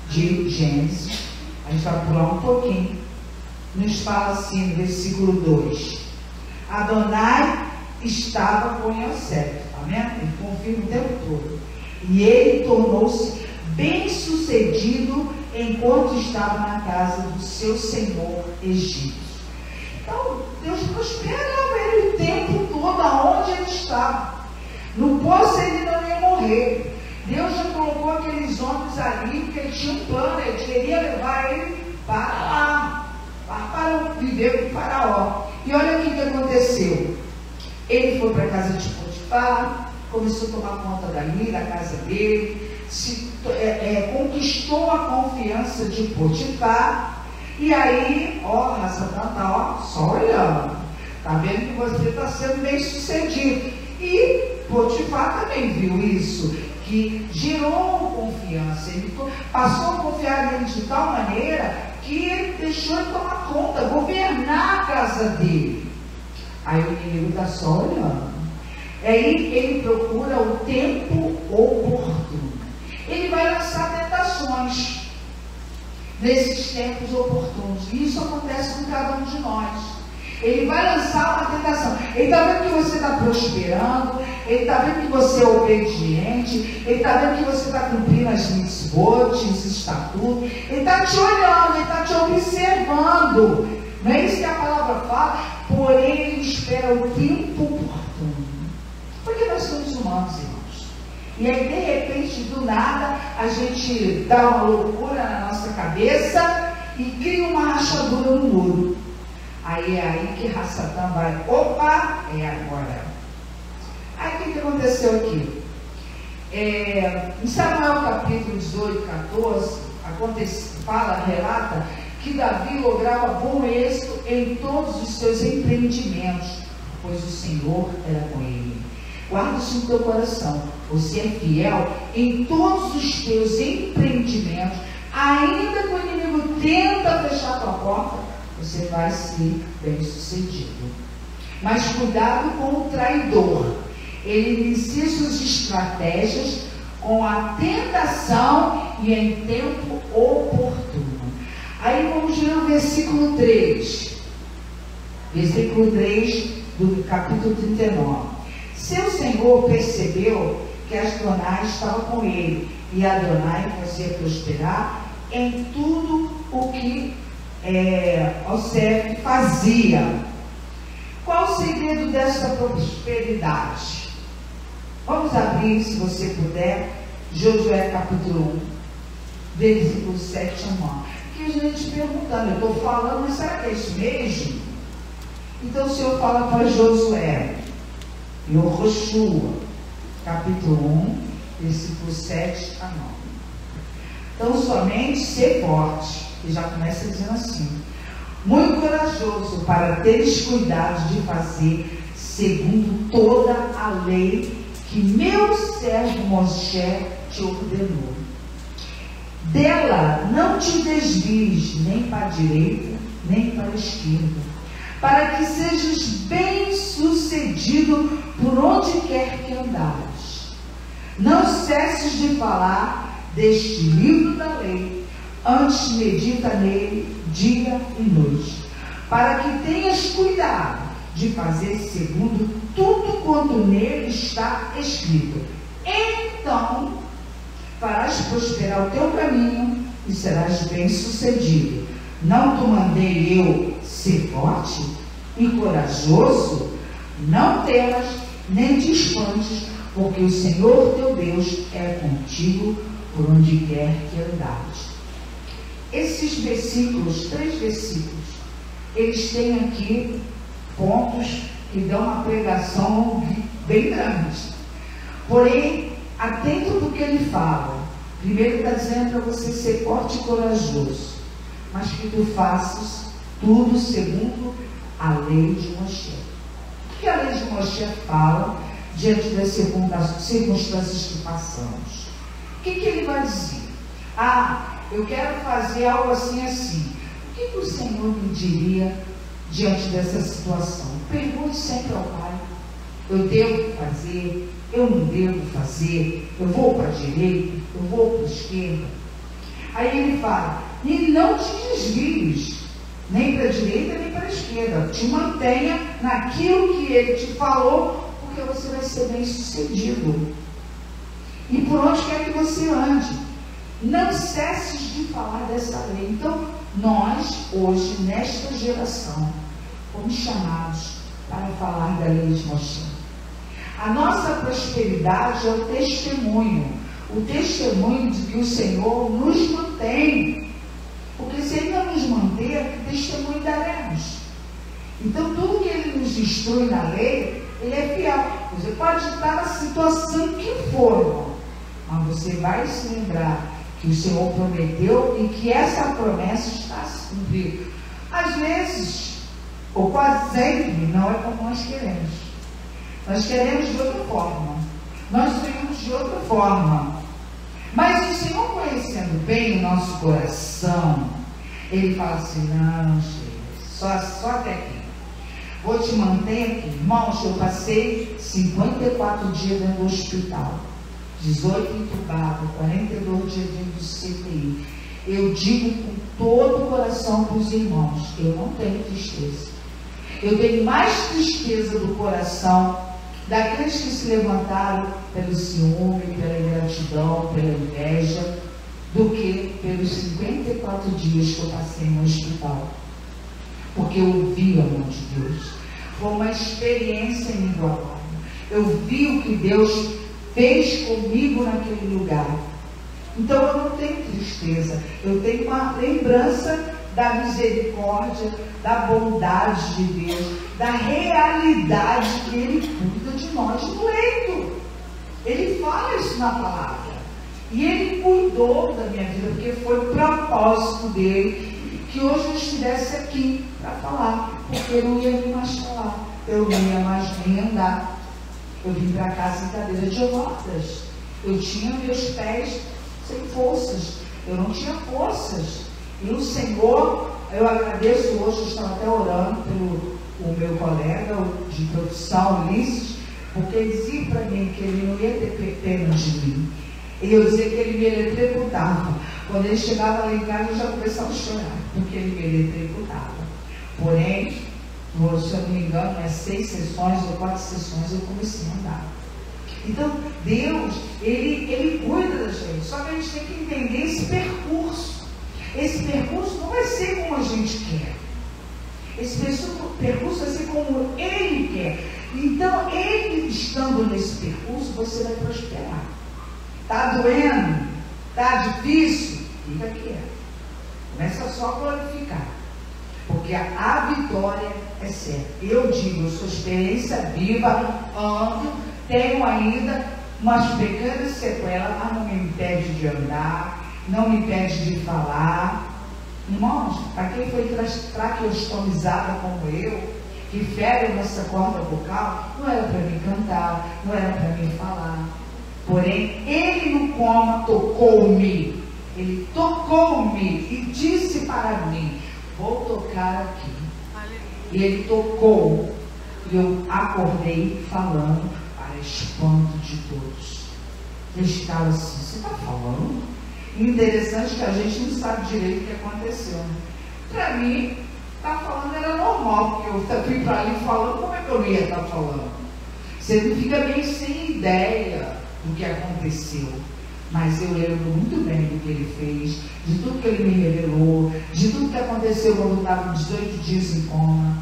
de Gênesis, a gente vai pular um pouquinho, nos fala assim no versículo 2: Adonai estava com Yosef, tá vendo? Ele confirma o tempo todo. E ele tornou-se bem sucedido enquanto estava na casa do seu senhor egípcio. Então, Deus prosperava ele o tempo todo aonde ele estava. No poço ele não ia morrer. Deus já colocou aqueles homens ali, porque ele tinha um plano, ele queria levar ele para lá, para viver com o faraó. E olha o que aconteceu. Ele foi para a casa de Potifar, começou a tomar conta dali, da casa dele, conquistou a confiança de Potifar. E aí, ó, Satã está só olhando, está vendo que você está sendo bem sucedido. E Potifar também viu isso, que gerou confiança. Ele passou a confiar nele de tal maneira que ele deixou ele tomar conta, governar a casa dele. Aí o inimigo está só olhando. Aí ele procura o tempo oportuno. Ele vai lançar tentações nesses tempos oportunos. E isso acontece com cada um de nós. Ele vai lançar uma tentação. Ele está vendo que você está prosperando, ele está vendo que você é obediente, ele está vendo que você está cumprindo as mitzvot, os estatutos, ele está te olhando, ele está te observando. Não é isso que a palavra fala? Porém, ele espera o tempo oportuno. Porque nós somos humanos, irmãos. E aí, de repente, do nada, a gente dá uma loucura na nossa cabeça e cria uma rachadura no muro. Aí é aí que Satã vai, opa, é agora. Aí o que aconteceu aqui? Em Samuel capítulo 18, 14, relata que Davi lograva bom êxito em todos os seus empreendimentos, pois o Senhor era com ele. Guarda isso no teu coração, você é fiel em todos os teus empreendimentos, ainda que o inimigo tenta fechar a tua porta, você vai ser bem sucedido. Mas cuidado com o traidor. Ele inicia suas estratégias com a tentação e em tempo oportuno. Aí vamos ler o versículo 3. Versículo 3 do capítulo 39. Seu senhor percebeu que Adonai estava com ele, e Adonai fazia prosperar em tudo o que Yosef fazia. Qual o segredo dessa prosperidade? Vamos abrir, se você puder, Josué capítulo 1, versículo 7 a 9. Que a gente perguntando, eu estou falando, mas será que é isso mesmo? Então o Senhor fala para Josué, Yoshua, capítulo 1, versículo 7 a 9. Então somente ser forte. E já começa dizendo assim: muito corajoso para teres cuidado de fazer segundo toda a lei que meu servo Moshe te ordenou. Dela não te desvies nem para a direita, nem para a esquerda, para que sejas bem sucedido por onde quer que andares. Não cesses de falar deste livro da lei, antes medita nele dia e noite, para que tenhas cuidado de fazer segundo tudo quanto nele está escrito. Então farás prosperar o teu caminho e serás bem sucedido. Não te mandei eu ser forte e corajoso? Não temas nem te espantes, porque o Senhor teu Deus é contigo por onde quer que andares. Esses versículos, 3 versículos, eles têm aqui pontos que dão uma pregação bem grande. Porém, atento do que ele fala. Primeiro está dizendo para você ser forte e corajoso, mas que tu faças tudo segundo a lei de Moshe. O que a lei de Moshe fala diante das circunstâncias que passamos? O que ele vai dizer? Eu quero fazer algo assim, assim. O que o Senhor me diria diante dessa situação? Pergunte sempre ao Pai. Eu devo fazer? Eu não devo fazer? Eu vou para a direita? Eu vou para a esquerda? Aí ele fala, e não te desvies. nem para a direita, nem para a esquerda. Te mantenha naquilo que Ele te falou, porque você vai ser bem sucedido. E por onde quer que você ande. Não cesses de falar dessa lei. Então, nós, hoje, nesta geração, fomos chamados para falar da lei de Moshe. A nossa prosperidade é o testemunho de que o Senhor nos mantém. Porque se Ele não nos manter, que testemunho daremos? Então, tudo que Ele nos instrui na lei, Ele é fiel. Você pode estar na situação que for, mas você vai se lembrar que o Senhor prometeu e que essa promessa está a se cumprir. Às vezes, ou quase sempre, não é como nós queremos. Nós queremos de outra forma. Nós sonhamos de outra forma. Mas o Senhor, conhecendo bem o nosso coração, Ele fala assim: não, só até aqui. Vou te manter aqui. Irmãos, eu passei 54 dias dentro do hospital. 18 entubado, 42 dias dentro do CTI. Eu digo com todo o coração para os irmãos: eu não tenho tristeza. Eu tenho mais tristeza do coração daqueles que se levantaram pelo ciúme, pela ingratidão, pela inveja, do que pelos 54 dias que eu passei no hospital. Porque eu ouvi a mão de Deus. Foi uma experiência inigualável. Eu vi o que Deus fez comigo naquele lugar. Então eu não tenho tristeza, eu tenho uma lembrança da misericórdia, da bondade de Deus, da realidade que Ele cuida de nós no leito. Ele fala isso na palavra. E Ele cuidou da minha vida, porque foi o propósito dele que hoje eu estivesse aqui para falar, porque eu não ia vir mais falar, eu não ia mais nem andar. Eu vim para casa em cadeira de rodas. Eu tinha meus pés sem forças. Eu não tinha forças. E o Senhor, eu agradeço hoje, eu estava até orando pelo o meu colega de profissão, Ulisses, porque ele dizia para mim que ele não ia ter pena de mim. E eu dizia que ele me eletrocutava. Quando ele chegava lá em casa, eu já começava a chorar, porque ele me eletrocutava. Porém, se eu não me engano, 6 sessões ou 4 sessões eu comecei a andar. Então, Deus, Ele cuida da gente. Só que a gente tem que entender esse percurso. Esse percurso não vai ser como a gente quer. Esse percurso vai ser como Ele quer. Então, Ele estando nesse percurso, você vai prosperar. Está doendo? Está difícil? Fica quieto. Começa só a glorificar. Porque a vitória é certa. Eu digo, eu sou experiência viva, ando, tenho ainda umas pequenas sequelas, mas não me impede de andar, não me impede de falar. Irmãos, para quem foi traqueostomizada como eu, que fere nessa corda vocal, não era para mim cantar, não era para mim falar. Porém, Ele no coma tocou-me. Ele tocou-me e disse para mim: vou tocar aqui. E Ele tocou. E eu acordei falando para espanto de todos. Eles ficaram assim: você está falando? E interessante que a gente não sabe direito o que aconteceu. Né? Para mim, estar falando era normal, porque eu fui para ali falando, como é que eu não ia estar falando? Você não fica meio sem ideia do que aconteceu. Mas eu lembro muito bem do que Ele fez, de tudo que Ele me revelou, de tudo que aconteceu quando eu estava 18 dias em coma,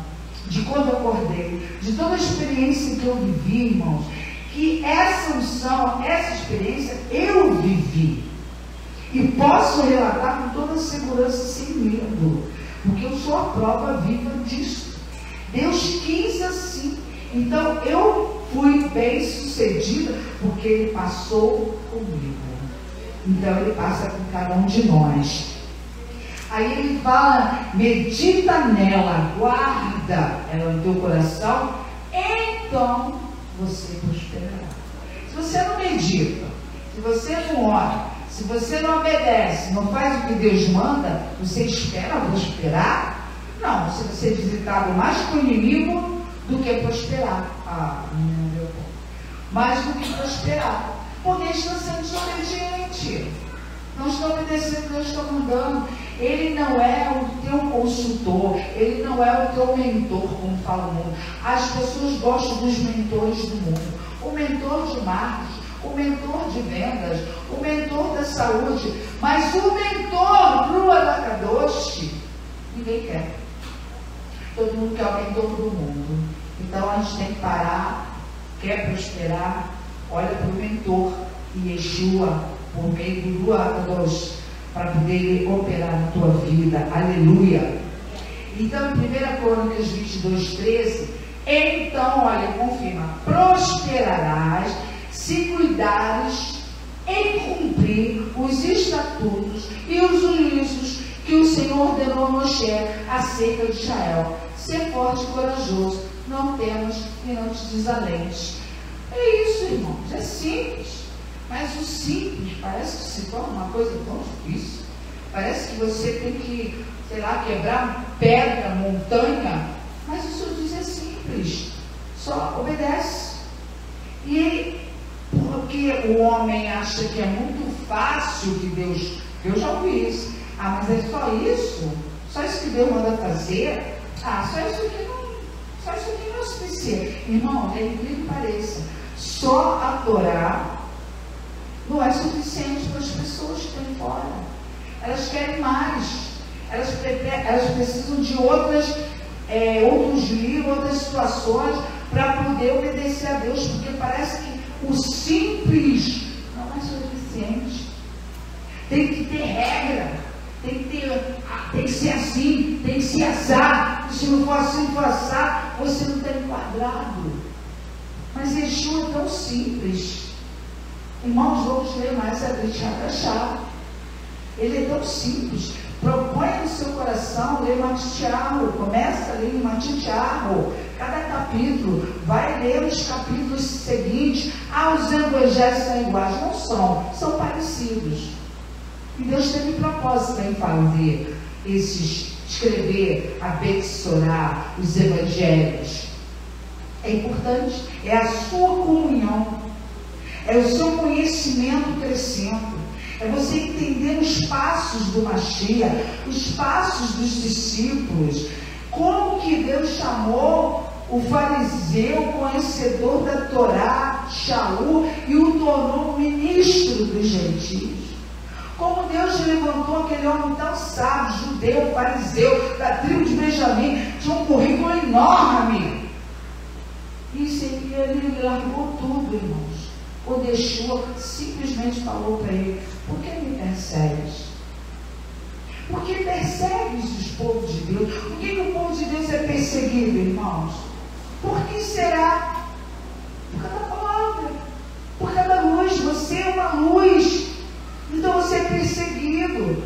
de quando eu acordei, de toda a experiência que eu vivi, irmãos, que essa unção, essa experiência eu vivi. E posso relatar com toda segurança, sem medo, porque eu sou a prova viva disso. Deus quis assim. Então eu fui bem sucedida, porque Ele passou comigo. Então Ele passa com cada um de nós. Aí Ele fala: medita nela, guarda ela no teu coração, então você prosperará. Se você não medita, se você não ora, se você não obedece, não faz o que Deus manda, você espera prosperar? Não, você vai ser visitado mais com o inimigo do que prosperar. Não deu bom. Mais do que prosperar. Porque está sendo desobediente. Não está obedecendo o que Deus está mandando. Ele não é o tem um consultor, ele não é o teu mentor, como fala o mundo. As pessoas gostam dos mentores do mundo. O mentor de marketing, o mentor de vendas, o mentor da saúde, mas o mentor para o Alakadosh, ninguém quer. Todo mundo quer o mentor do mundo. Então a gente tem que parar, quer prosperar, olha para o mentor e Yeshua, por meio do Alakadosh, para poder operar na tua vida. Aleluia. Então, em 1 Crônicas 22:13, então, olha, confirma: prosperarás se cuidares em cumprir os estatutos e os juízos que o Senhor ordenou a Moshe acerca de Israel. Ser forte e corajoso, não temas e não te desalentes. É isso, irmãos, é simples. Mas o simples parece que se torna uma coisa tão difícil. Parece que você tem que, sei lá, quebrar pedra, montanha. Mas o Senhor diz é simples. Só obedece. E porque o homem acha que é muito fácil que Deus já ouviu isso. Ah, mas é só isso? Só isso que Deus manda fazer? Ah, só isso aqui não é o suficiente. Irmão, é incrível que pareça. Só a Torá não é suficiente para as pessoas que estão fora. Elas querem mais. Elas precisam de outros livros, outras situações para poder obedecer a Deus, porque parece que o simples não é suficiente. Tem que ter regra, tem que ser assim, tem que ser assado. Se não for assim, for assado, você não está enquadrado. Mas Yeshua é tão simples. Irmãos, vamos ler mais a Brit-Hadashah. Ele é tão simples. Propõe no seu coração ler Matitiarro. Começa a ler em Matitiarro. Cada capítulo. Vai ler os capítulos seguintes. Os evangelhos são iguais. Não são. São parecidos. E Deus teve propósito em fazer escrever a Betsorá, os evangelhos. É importante. É a sua comunhão. É o seu conhecimento crescendo. É você entender os passos do Mashiach, os passos dos discípulos. Como que Deus chamou o fariseu, conhecedor da Torá, Shaul, e o tornou ministro dos gentios. Como Deus levantou aquele homem tão sábio, judeu, fariseu, da tribo de Benjamim, tinha um currículo enorme. E ele largou tudo, irmãos. O Yeshua simplesmente falou para ele: por que me persegues? Por que persegues os povos de Deus? Por que o povo de Deus é perseguido, irmãos? Por que será? Por causa da palavra, por causa da luz. Você é uma luz, então você é perseguido.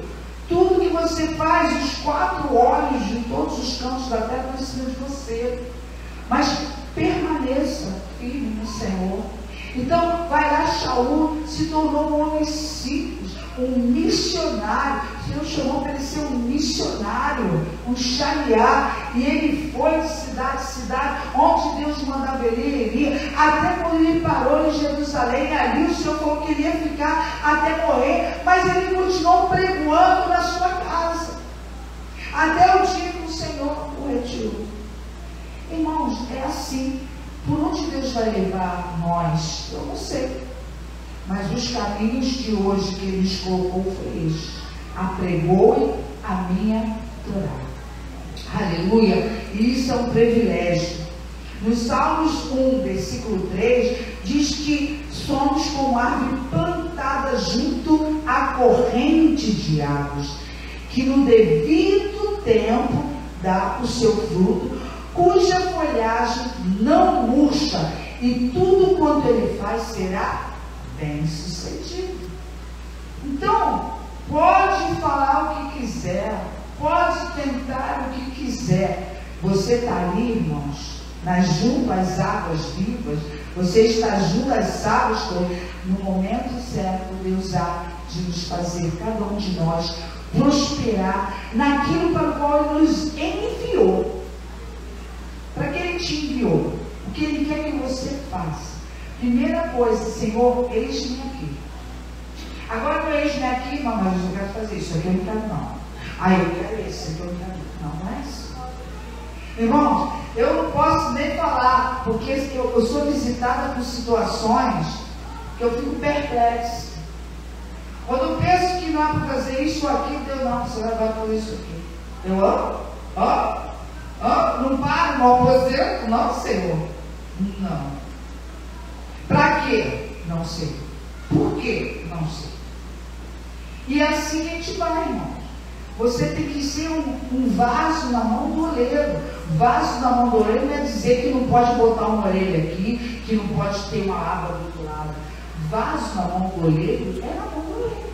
Tudo que você faz, os 4 olhos de todos os cantos da terra estão em cima de você. Mas permaneça firme no Senhor. Então, vai lá, Shaul se tornou um homem simples, um missionário. O Senhor chamou para ele ser um missionário, um shaliá, e ele foi de cidade em cidade, onde Deus mandava ele ir, até quando ele parou em Jerusalém. Ali o Senhor falou que ele ia ficar até morrer, mas ele continuou pregoando na sua casa, até o dia que o Senhor o retirou. Irmãos, é assim. Por onde Deus vai levar nós? Eu não sei. Mas os caminhos de hoje que Ele nos colocou foi este: apregoe a minha Torá. Aleluia! E isso é um privilégio. No Salmos 1, versículo 3, diz que somos como árvore plantada junto à corrente de águas, que no devido tempo dá o seu fruto, cuja folhagem não murcha, e tudo quanto ele faz será bem sucedido. Então, pode falar o que quiser, pode tentar o que quiser. Você está ali, irmãos, junto às águas vivas. Você está junto às águas, no momento certo Deus há de nos fazer, cada um de nós, prosperar naquilo para o qual Ele nos enviou. Para que Ele te enviou? O que Ele quer que você faça? Primeira coisa: Senhor, eis-me aqui. Agora não eis-me aqui, irmão, mas eu quero fazer isso aqui, eu não quero não. Aí eu quero esse, eu quero. Não é isso. Irmãos, eu não posso nem falar, porque eu sou visitada por situações que eu fico perplexo. Quando eu penso que não é para fazer isso ou aquilo, Deus não, você vai fazer isso aqui. Eu, não paro, não aposento, não, Senhor. Não. Para quê? Não sei. Por quê? Não sei. E assim a gente vai, irmão. Você tem que ser um vaso na mão do oleiro. Vaso na mão do oleiro não é dizer que não pode botar uma orelha aqui, que não pode ter uma aba do outro lado. Vaso na mão do oleiro é na mão do oleiro.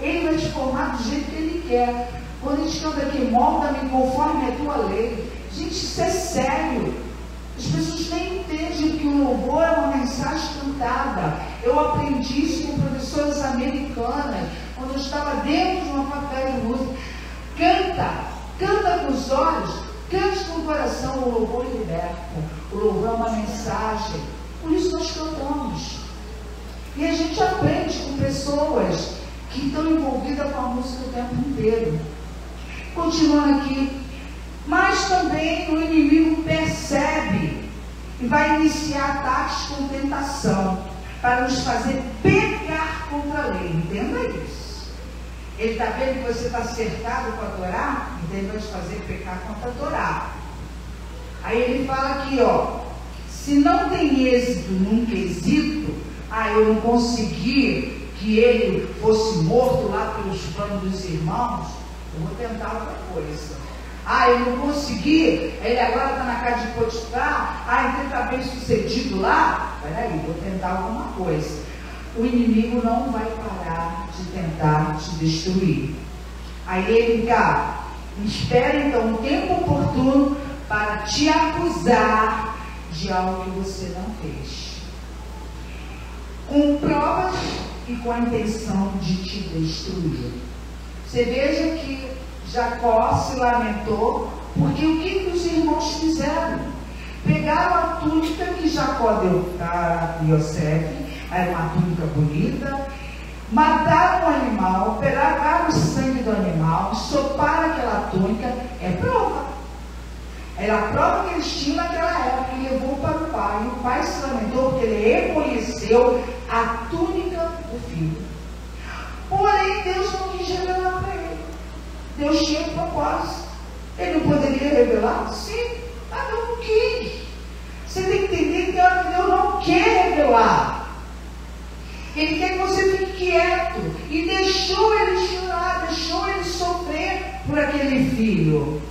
Ele vai te formar do jeito que ele quer. Quando a gente canta aqui, molda-me conforme a tua lei. Gente, isso é sério. As pessoas nem entendem que o louvor é uma mensagem cantada. Eu aprendi isso com professoras americanas, quando eu estava dentro de uma faculdade de música. Canta com os olhos, cante com o coração. O louvor liberta. O louvor é uma mensagem. Por isso nós cantamos. E a gente aprende com pessoas que estão envolvidas com a música o tempo inteiro. Continuando aqui. Mas também o inimigo percebe e vai iniciar ataques com tentação para nos fazer pecar contra a lei. Entenda isso. Ele está vendo que você está cercado com a Torá, então ele vai te fazer pecar contra a Torá. Aí ele fala aqui, ó, se não tem êxito num quesito, eu não consegui que ele fosse morto lá pelos planos dos irmãos, eu vou tentar outra coisa. Eu não consegui, ele agora está na casa de Potifar, então está bem sucedido lá, peraí, vou tentar alguma coisa. O inimigo não vai parar de tentar te destruir. Aí ele espera então um tempo oportuno para te acusar de algo que você não fez. Com provas e com a intenção de te destruir. Você veja que Jacó se lamentou, porque o que os irmãos fizeram? Pegaram a túnica que Jacó deu para Yosef, era uma túnica bonita, mataram o animal, pegaram o sangue do animal, soparam aquela túnica, é prova. Era a prova que eles tinham naquela época, e levou para o pai. E o pai se lamentou porque ele reconheceu a túnica do filho. Porém, Deus não quis revelar para ele. Deus tinha um propósito. Ele não poderia revelar? Sim, mas Deus não quis. Você tem que entender que Deus não quer revelar. Ele quer que você fique quieto. E deixou ele chorar, deixou ele sofrer por aquele filho.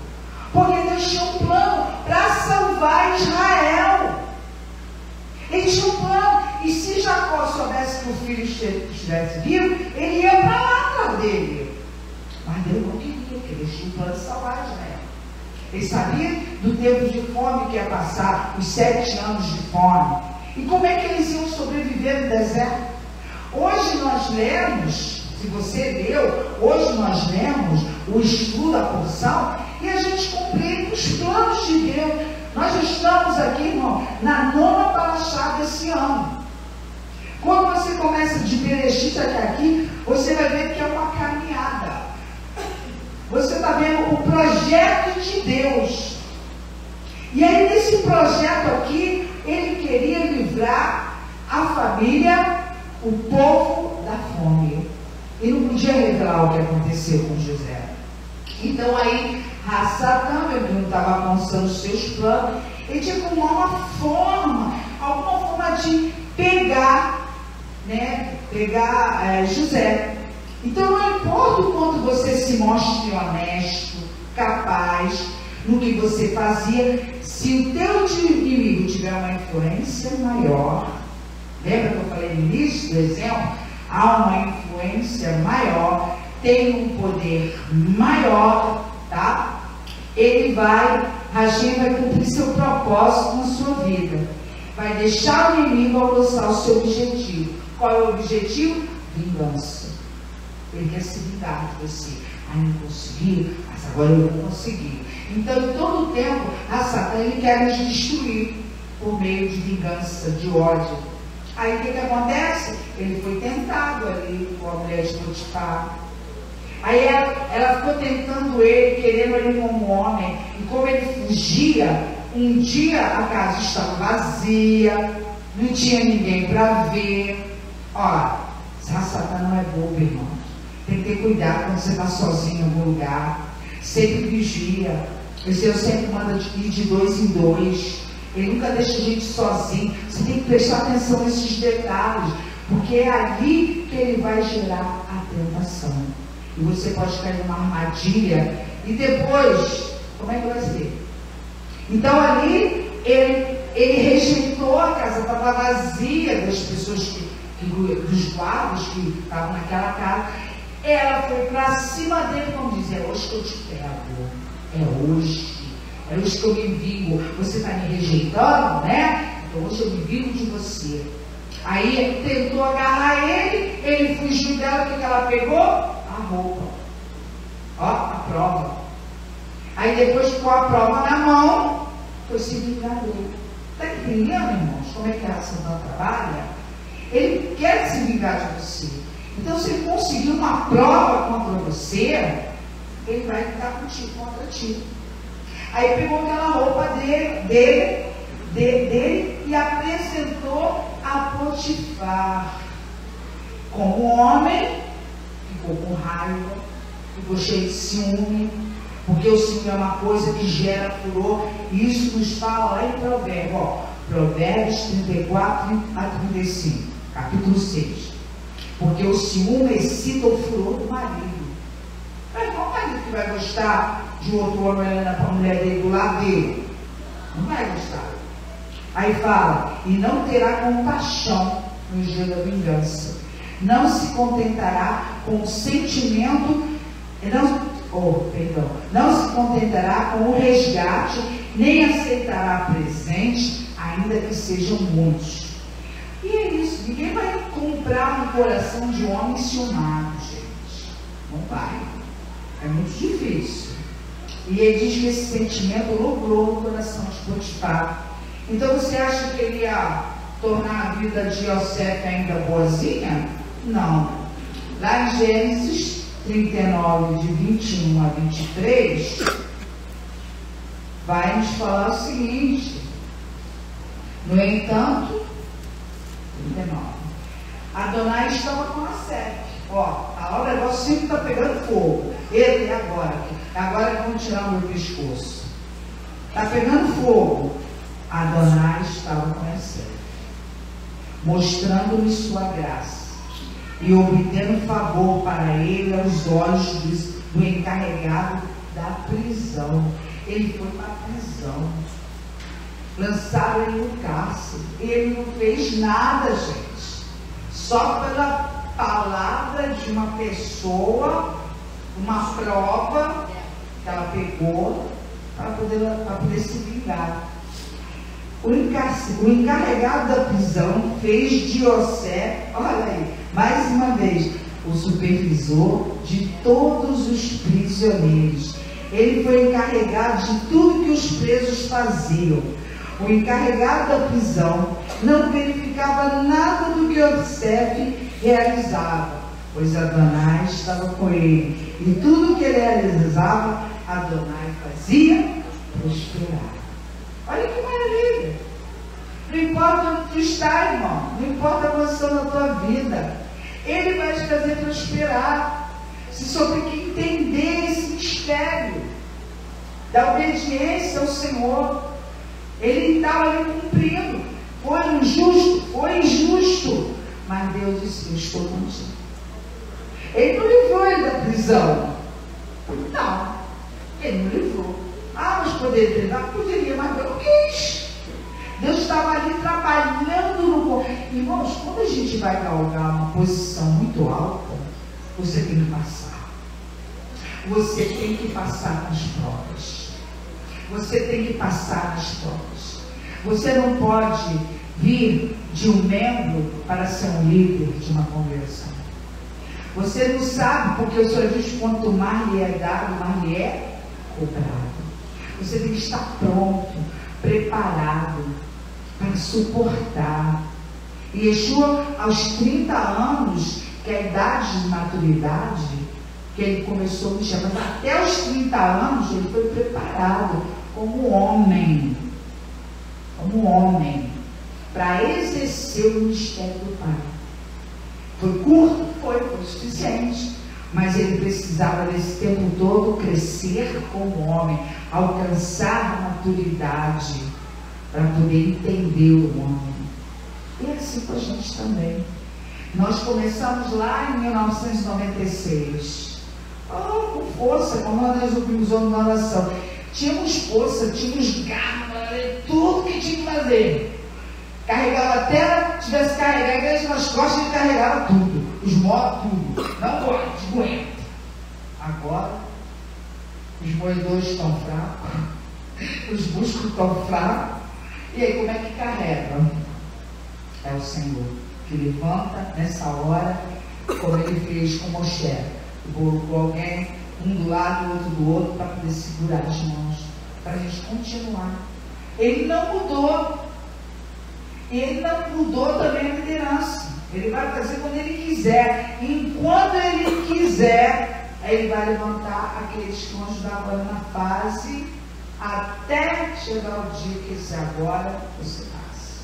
Porque Deus tinha um plano para salvar Israel. Ele tinha um plano. E se Jacó soubesse que o filho estivesse vivo, ele ia para lá atrás dele. Mas Deus não queria, porque ele tinha um plano de salvar Israel. Ele sabia do tempo de fome que ia passar, os 7 anos de fome. E como é que eles iam sobreviver no deserto? Hoje nós lemos, se você leu, hoje nós lemos o estudo da porção e a gente compreende os planos de Deus. Nós já estamos aqui, irmão, na 9ª paraxá desse ano. Quando você começa de Bereshit até aqui, você vai ver que é uma caminhada. Você está vendo o projeto de Deus. E aí nesse projeto aqui, ele queria livrar a família, o povo da fome. Ele não podia revelar o que aconteceu com José. Então aí, Satã, ele não estava avançando os seus planos, ele tinha como alguma forma de pegar José. Então não importa o quanto você se mostre honesto, capaz, no que você fazia, se o teu inimigo tiver uma influência maior, lembra que eu falei no início do exemplo? Há uma influência maior, tem um poder maior, tá? Ele vai agir, vai cumprir seu propósito na sua vida. Vai deixar o inimigo alcançar o seu objetivo. Qual é o objetivo? Vingança. Ele quer se vingar de você. Não consegui, mas agora eu vou conseguir. Então, em todo o tempo, a Satã, ele quer nos destruir por meio de vingança, de ódio. Aí o que acontece? Ele foi tentado ali com a mulher de Potifar. Aí ela ficou tentando ele, querendo ele como homem. E como ele fugia, um dia a casa estava vazia, não tinha ninguém para ver. Olha, Satanás não é bobo, irmão. Tem que ter cuidado quando você está sozinho em algum lugar. Sempre vigia. O Senhor sempre manda ir de 2 em 2. Ele nunca deixa a gente sozinho. Você tem que prestar atenção nesses detalhes, porque é ali que ele vai gerar a tentação. E você pode cair numa armadilha. E depois, como é que vai ser? Então ali, ele rejeitou a casa, estava vazia das pessoas, dos guardas que estavam naquela casa. Ela foi para cima dele, como diz, é hoje que eu te pego. É hoje que eu me vingo. Você está me rejeitando, né? Então hoje eu me vingo de você. Aí tentou agarrar ele fugiu dela. O que ela pegou? A roupa. Ó, a prova. Aí depois com a prova na mão, foi se vingar dele. Está entendendo, irmãos, como é que a Satã trabalha? Ele quer se vingar de você. Então, se ele conseguir uma prova contra você, ele vai ficar contigo, contra ti. Aí pegou aquela roupa dele e apresentou a Potifar. Como homem, ficou com raiva, ficou cheio de ciúme, porque o ciúme é uma coisa que gera furor. E isso nos fala lá em Provérbios, Provérbios 34 a 35, capítulo 6. Porque o ciúme excita o furor do marido. Mas qual marido que vai gostar de outro homem olhando para a mulher dele do lado dele? Não vai gostar. Aí fala, e não terá compaixão no dia da vingança. Não se contentará com o sentimento, não se contentará com o resgate, nem aceitará presente, ainda que sejam muitos. E é isso, ninguém vai comprar um coração de homem ciumado, gente. Não vai. É muito difícil. E ele diz que esse sentimento logrou no coração de Potifar. Então você acha que ele ia tornar a vida de Yosef ainda boazinha? Não. Lá em Gênesis 39, de 21 a 23, vai nos falar o seguinte: no entanto, 39, Adonai estava com Yosef. Ó, o negócio sempre está pegando fogo. Ele, agora vamos tirar o meu pescoço. Está pegando fogo. Adonai estava com Yosef, mostrando-lhe sua graça e obtendo favor para ele aos olhos do encarregado da prisão. Ele foi para a prisão, lançaram ele no cárcere. Ele não fez nada, gente, só pela palavra de uma pessoa, uma prova que ela pegou para poder se vingar. O encarregado da prisão fez de Yosef, olha aí, mais uma vez, o supervisor de todos os prisioneiros. Ele foi encarregado de tudo que os presos faziam. O encarregado da prisão não verificava nada do que Yosef realizava, pois Adonai estava com ele, e tudo que ele realizava, Adonai fazia prosperar. Olha que maravilha! Não importa onde tu está, irmão, não importa a posição da tua vida, ele vai te fazer prosperar. Se só tem que entender esse mistério da obediência ao Senhor. Ele estava ali cumprindo. Foi injusto, foi injusto, mas Deus disse: eu estou contigo. Ele não livrou ele da prisão. Não, ele não livrou. Mas poderia treinar? Poderia, mas Deus não quis. Deus estava ali trabalhando no... Irmãos, quando a gente vai galgar uma posição muito alta, você tem que passar. Você tem que passar nas provas. Você tem que passar nas provas. Você não pode vir de um membro para ser um líder de uma congregação. Você não sabe, porque o Senhor diz: quanto mais lhe é dado, mais lhe é cobrado. Você tem que estar pronto, preparado para suportar. E Yeshua, aos 30 anos, que é a idade de maturidade, que ele começou a mexer, mas até os 30 anos ele foi preparado como homem, para exercer o mistério do Pai. Foi curto? Foi suficiente, mas ele precisava desse tempo todo crescer como homem, alcançar a maturidade para poder entender o homem. E é assim com a gente também. Nós começamos lá em 1996, com força, como nós ouvimos na oração. Tínhamos força, tínhamos garra, tudo que tinha que fazer. Carregava até, tivesse carregado a igreja nas costas, ele carregava tudo. Os motos, tudo. Não pode, aguenta. Agora, os moedores estão fracos, os músculos estão fracos. E aí, como é que carrega? É o Senhor que levanta nessa hora, como ele fez com Moshe. Colocou alguém, um do lado, o outro do outro, para poder segurar as mãos, para a gente continuar. Ele não mudou. Ele não mudou também a liderança. Ele vai fazer quando ele quiser. Enquanto ele quiser, ele vai levantar aqueles que vão ajudar agora na fase, até chegar o dia que esse agora você passa.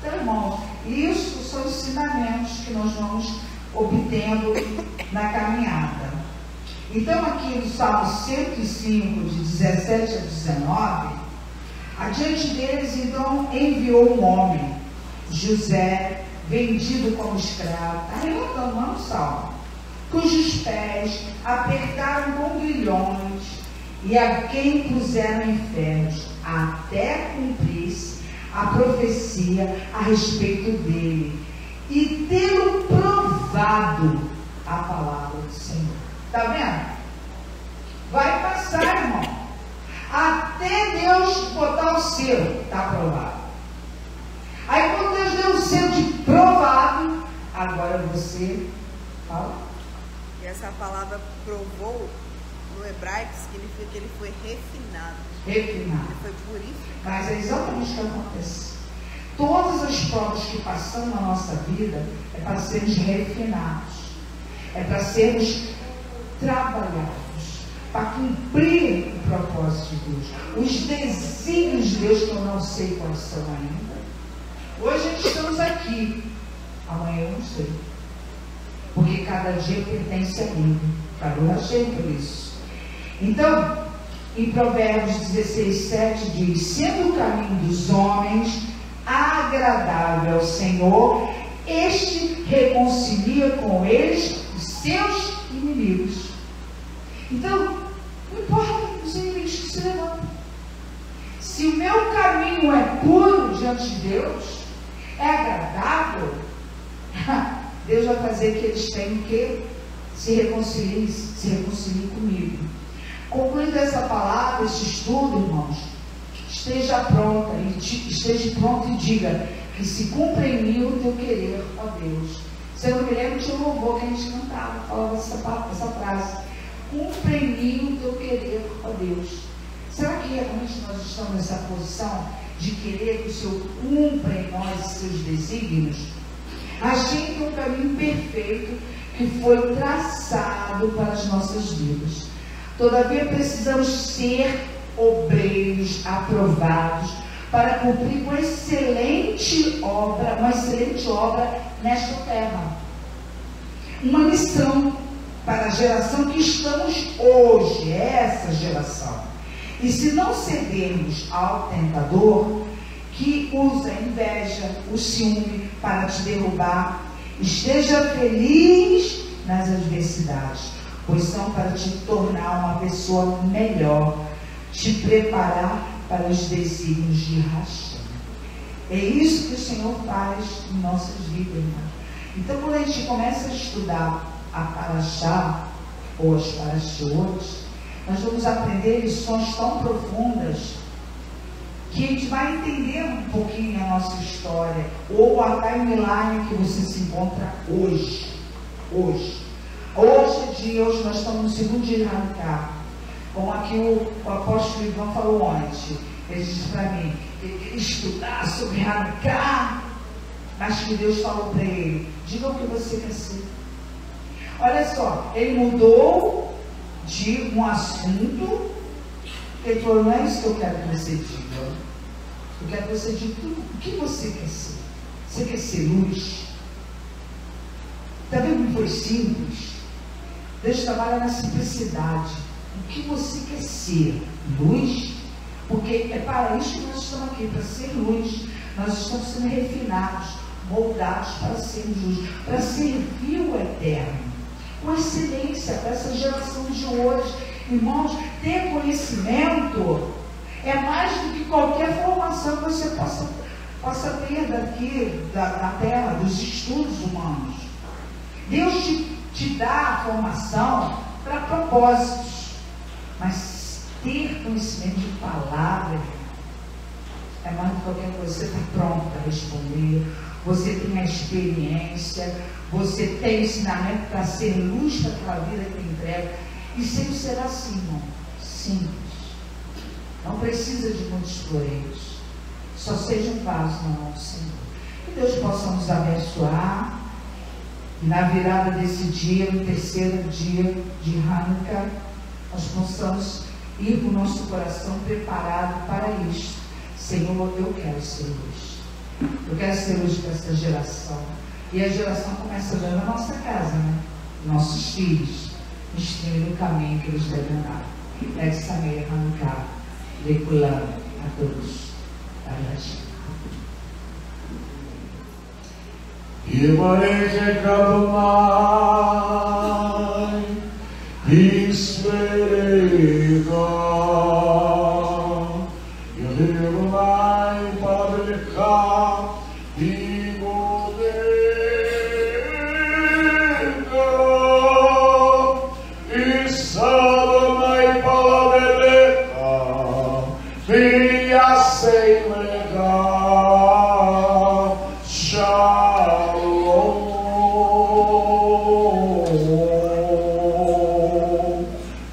Então, irmãos, isso são ensinamentos que nós vamos obtendo na caminhada. Então, aqui no Salmo 105, de 17 a 19, adiante deles, então, enviou um homem, José, vendido como escravo, está relatando lá no Salmo, cujos pés apertaram com grilhões e a quem puseram em ferros, até cumprir-se a profecia a respeito dele e tê-lo provado a palavra do Senhor. Está vendo? Vai passar, irmão. Até Deus botar o selo, está aprovado. Aí quando Deus deu o selo de provado, agora você fala.
E essa palavra provou, no hebraico, significa que ele foi refinado.
Refinado.
Ele foi purificado.
Mas é exatamente o que acontece. Todas as provas que passamos na nossa vida é para sermos refinados. É para sermos trabalhados, para cumprir o propósito de Deus, os desígnios de Deus que eu não sei quais são ainda. Hoje estamos aqui, amanhã eu não sei, porque cada dia pertence a mim. Falou, achei por isso. Então, em Provérbios 16:7 diz: sendo o caminho dos homens agradável ao Senhor, este reconcilia com eles os seus inimigos. Então, não importa os inimigos que se levantam. Se o meu caminho é puro diante de Deus, é agradável, Deus vai fazer que eles tenham que se reconciliem comigo. Concluindo essa palavra, esse estudo, irmãos, esteja pronto e diga que se cumpra em mim o teu querer, ó Deus. Se eu não me lembro, tinha um louvor que a gente cantava, falava essa frase: cumpra em mim o teu querer, ó Deus. Será que realmente nós estamos nessa posição de querer que o Senhor cumpra em nós seus desígnios? A gente tem um caminho perfeito que foi traçado para as nossas vidas. Todavia precisamos ser obreiros aprovados para cumprir uma excelente obra nesta terra. Uma missão para a geração que estamos hoje, essa geração. E se não cedermos ao tentador, que usa a inveja, o ciúme para te derrubar, esteja feliz nas adversidades, pois são para te tornar uma pessoa melhor, te preparar para os desígnios de Hashem. É isso que o Senhor faz em nossas vidas, irmãos. Então, quando a gente começa a estudar a Parashá, ou as Parashot, nós vamos aprender lições tão profundas que a gente vai entender um pouquinho a nossa história, ou a timeline que você se encontra hoje. Hoje é dia, hoje nós estamos no segundo dia de Hanukkah. Como aqui o apóstolo Ivan falou ontem, ele disse para mim que ele queria estudar sobre Hanukkah, mas que Deus falou para ele: diga o que você quer ser. Olha só, ele mudou de um assunto. Ele falou, não é isso que eu quero que você diga. Eu quero que você diga tudo o que você quer ser. Você quer ser luz? Está vendo como foi simples? Deus trabalha na simplicidade. O que você quer ser? Luz? Porque é para isso que nós estamos aqui, para ser luz. Nós estamos sendo refinados, moldados para sermos luz, para servir o eterno, com excelência para essa geração de hoje. Irmãos, ter conhecimento é mais do que qualquer formação que você possa ter daqui da terra, dos estudos humanos. Deus te dá a formação para propósitos, mas ter conhecimento de palavra é mais do que qualquer coisa. Você está pronto para responder, você tem a experiência, você tem ensinamento para ser luz para aquela vida que entrega. E sempre será assim, irmão, simples. Não precisa de muitos pleitos. Só seja um vaso na mão do Senhor. Que Deus possa nos abençoar. E na virada desse dia, no terceiro dia de Hanukkah, nós possamos ir com o nosso coração preparado para isto. Senhor, eu quero ser luz. Eu quero ser luz para essa geração. E a geração começa dando a nossa casa, né? Nossos filhos. Instruindo no caminho que eles devem andar. Essa meia Hanukkah, leculando a todos.
Imareke Kabumai, Isverega, Yahirumai, Padrika,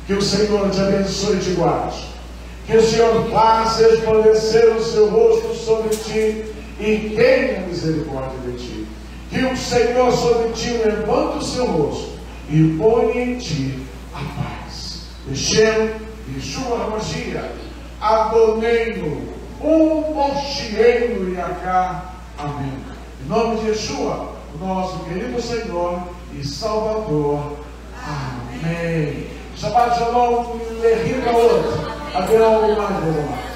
que o Senhor te abençoe e te guarde. Que o Senhor faça resplandecer o seu rosto sobre ti e tenha misericórdia de ti. Que o Senhor sobre ti levante o seu rosto e ponha em ti a paz. Hashem, Yeshua HaMashiach, Adoneinu, Moshienu Yaká. Amém. Em nome de Yeshua, o nosso querido Senhor e Salvador. Amém. Shabbat Shalom, Lehika Ot. Até logo mais, meu irmão.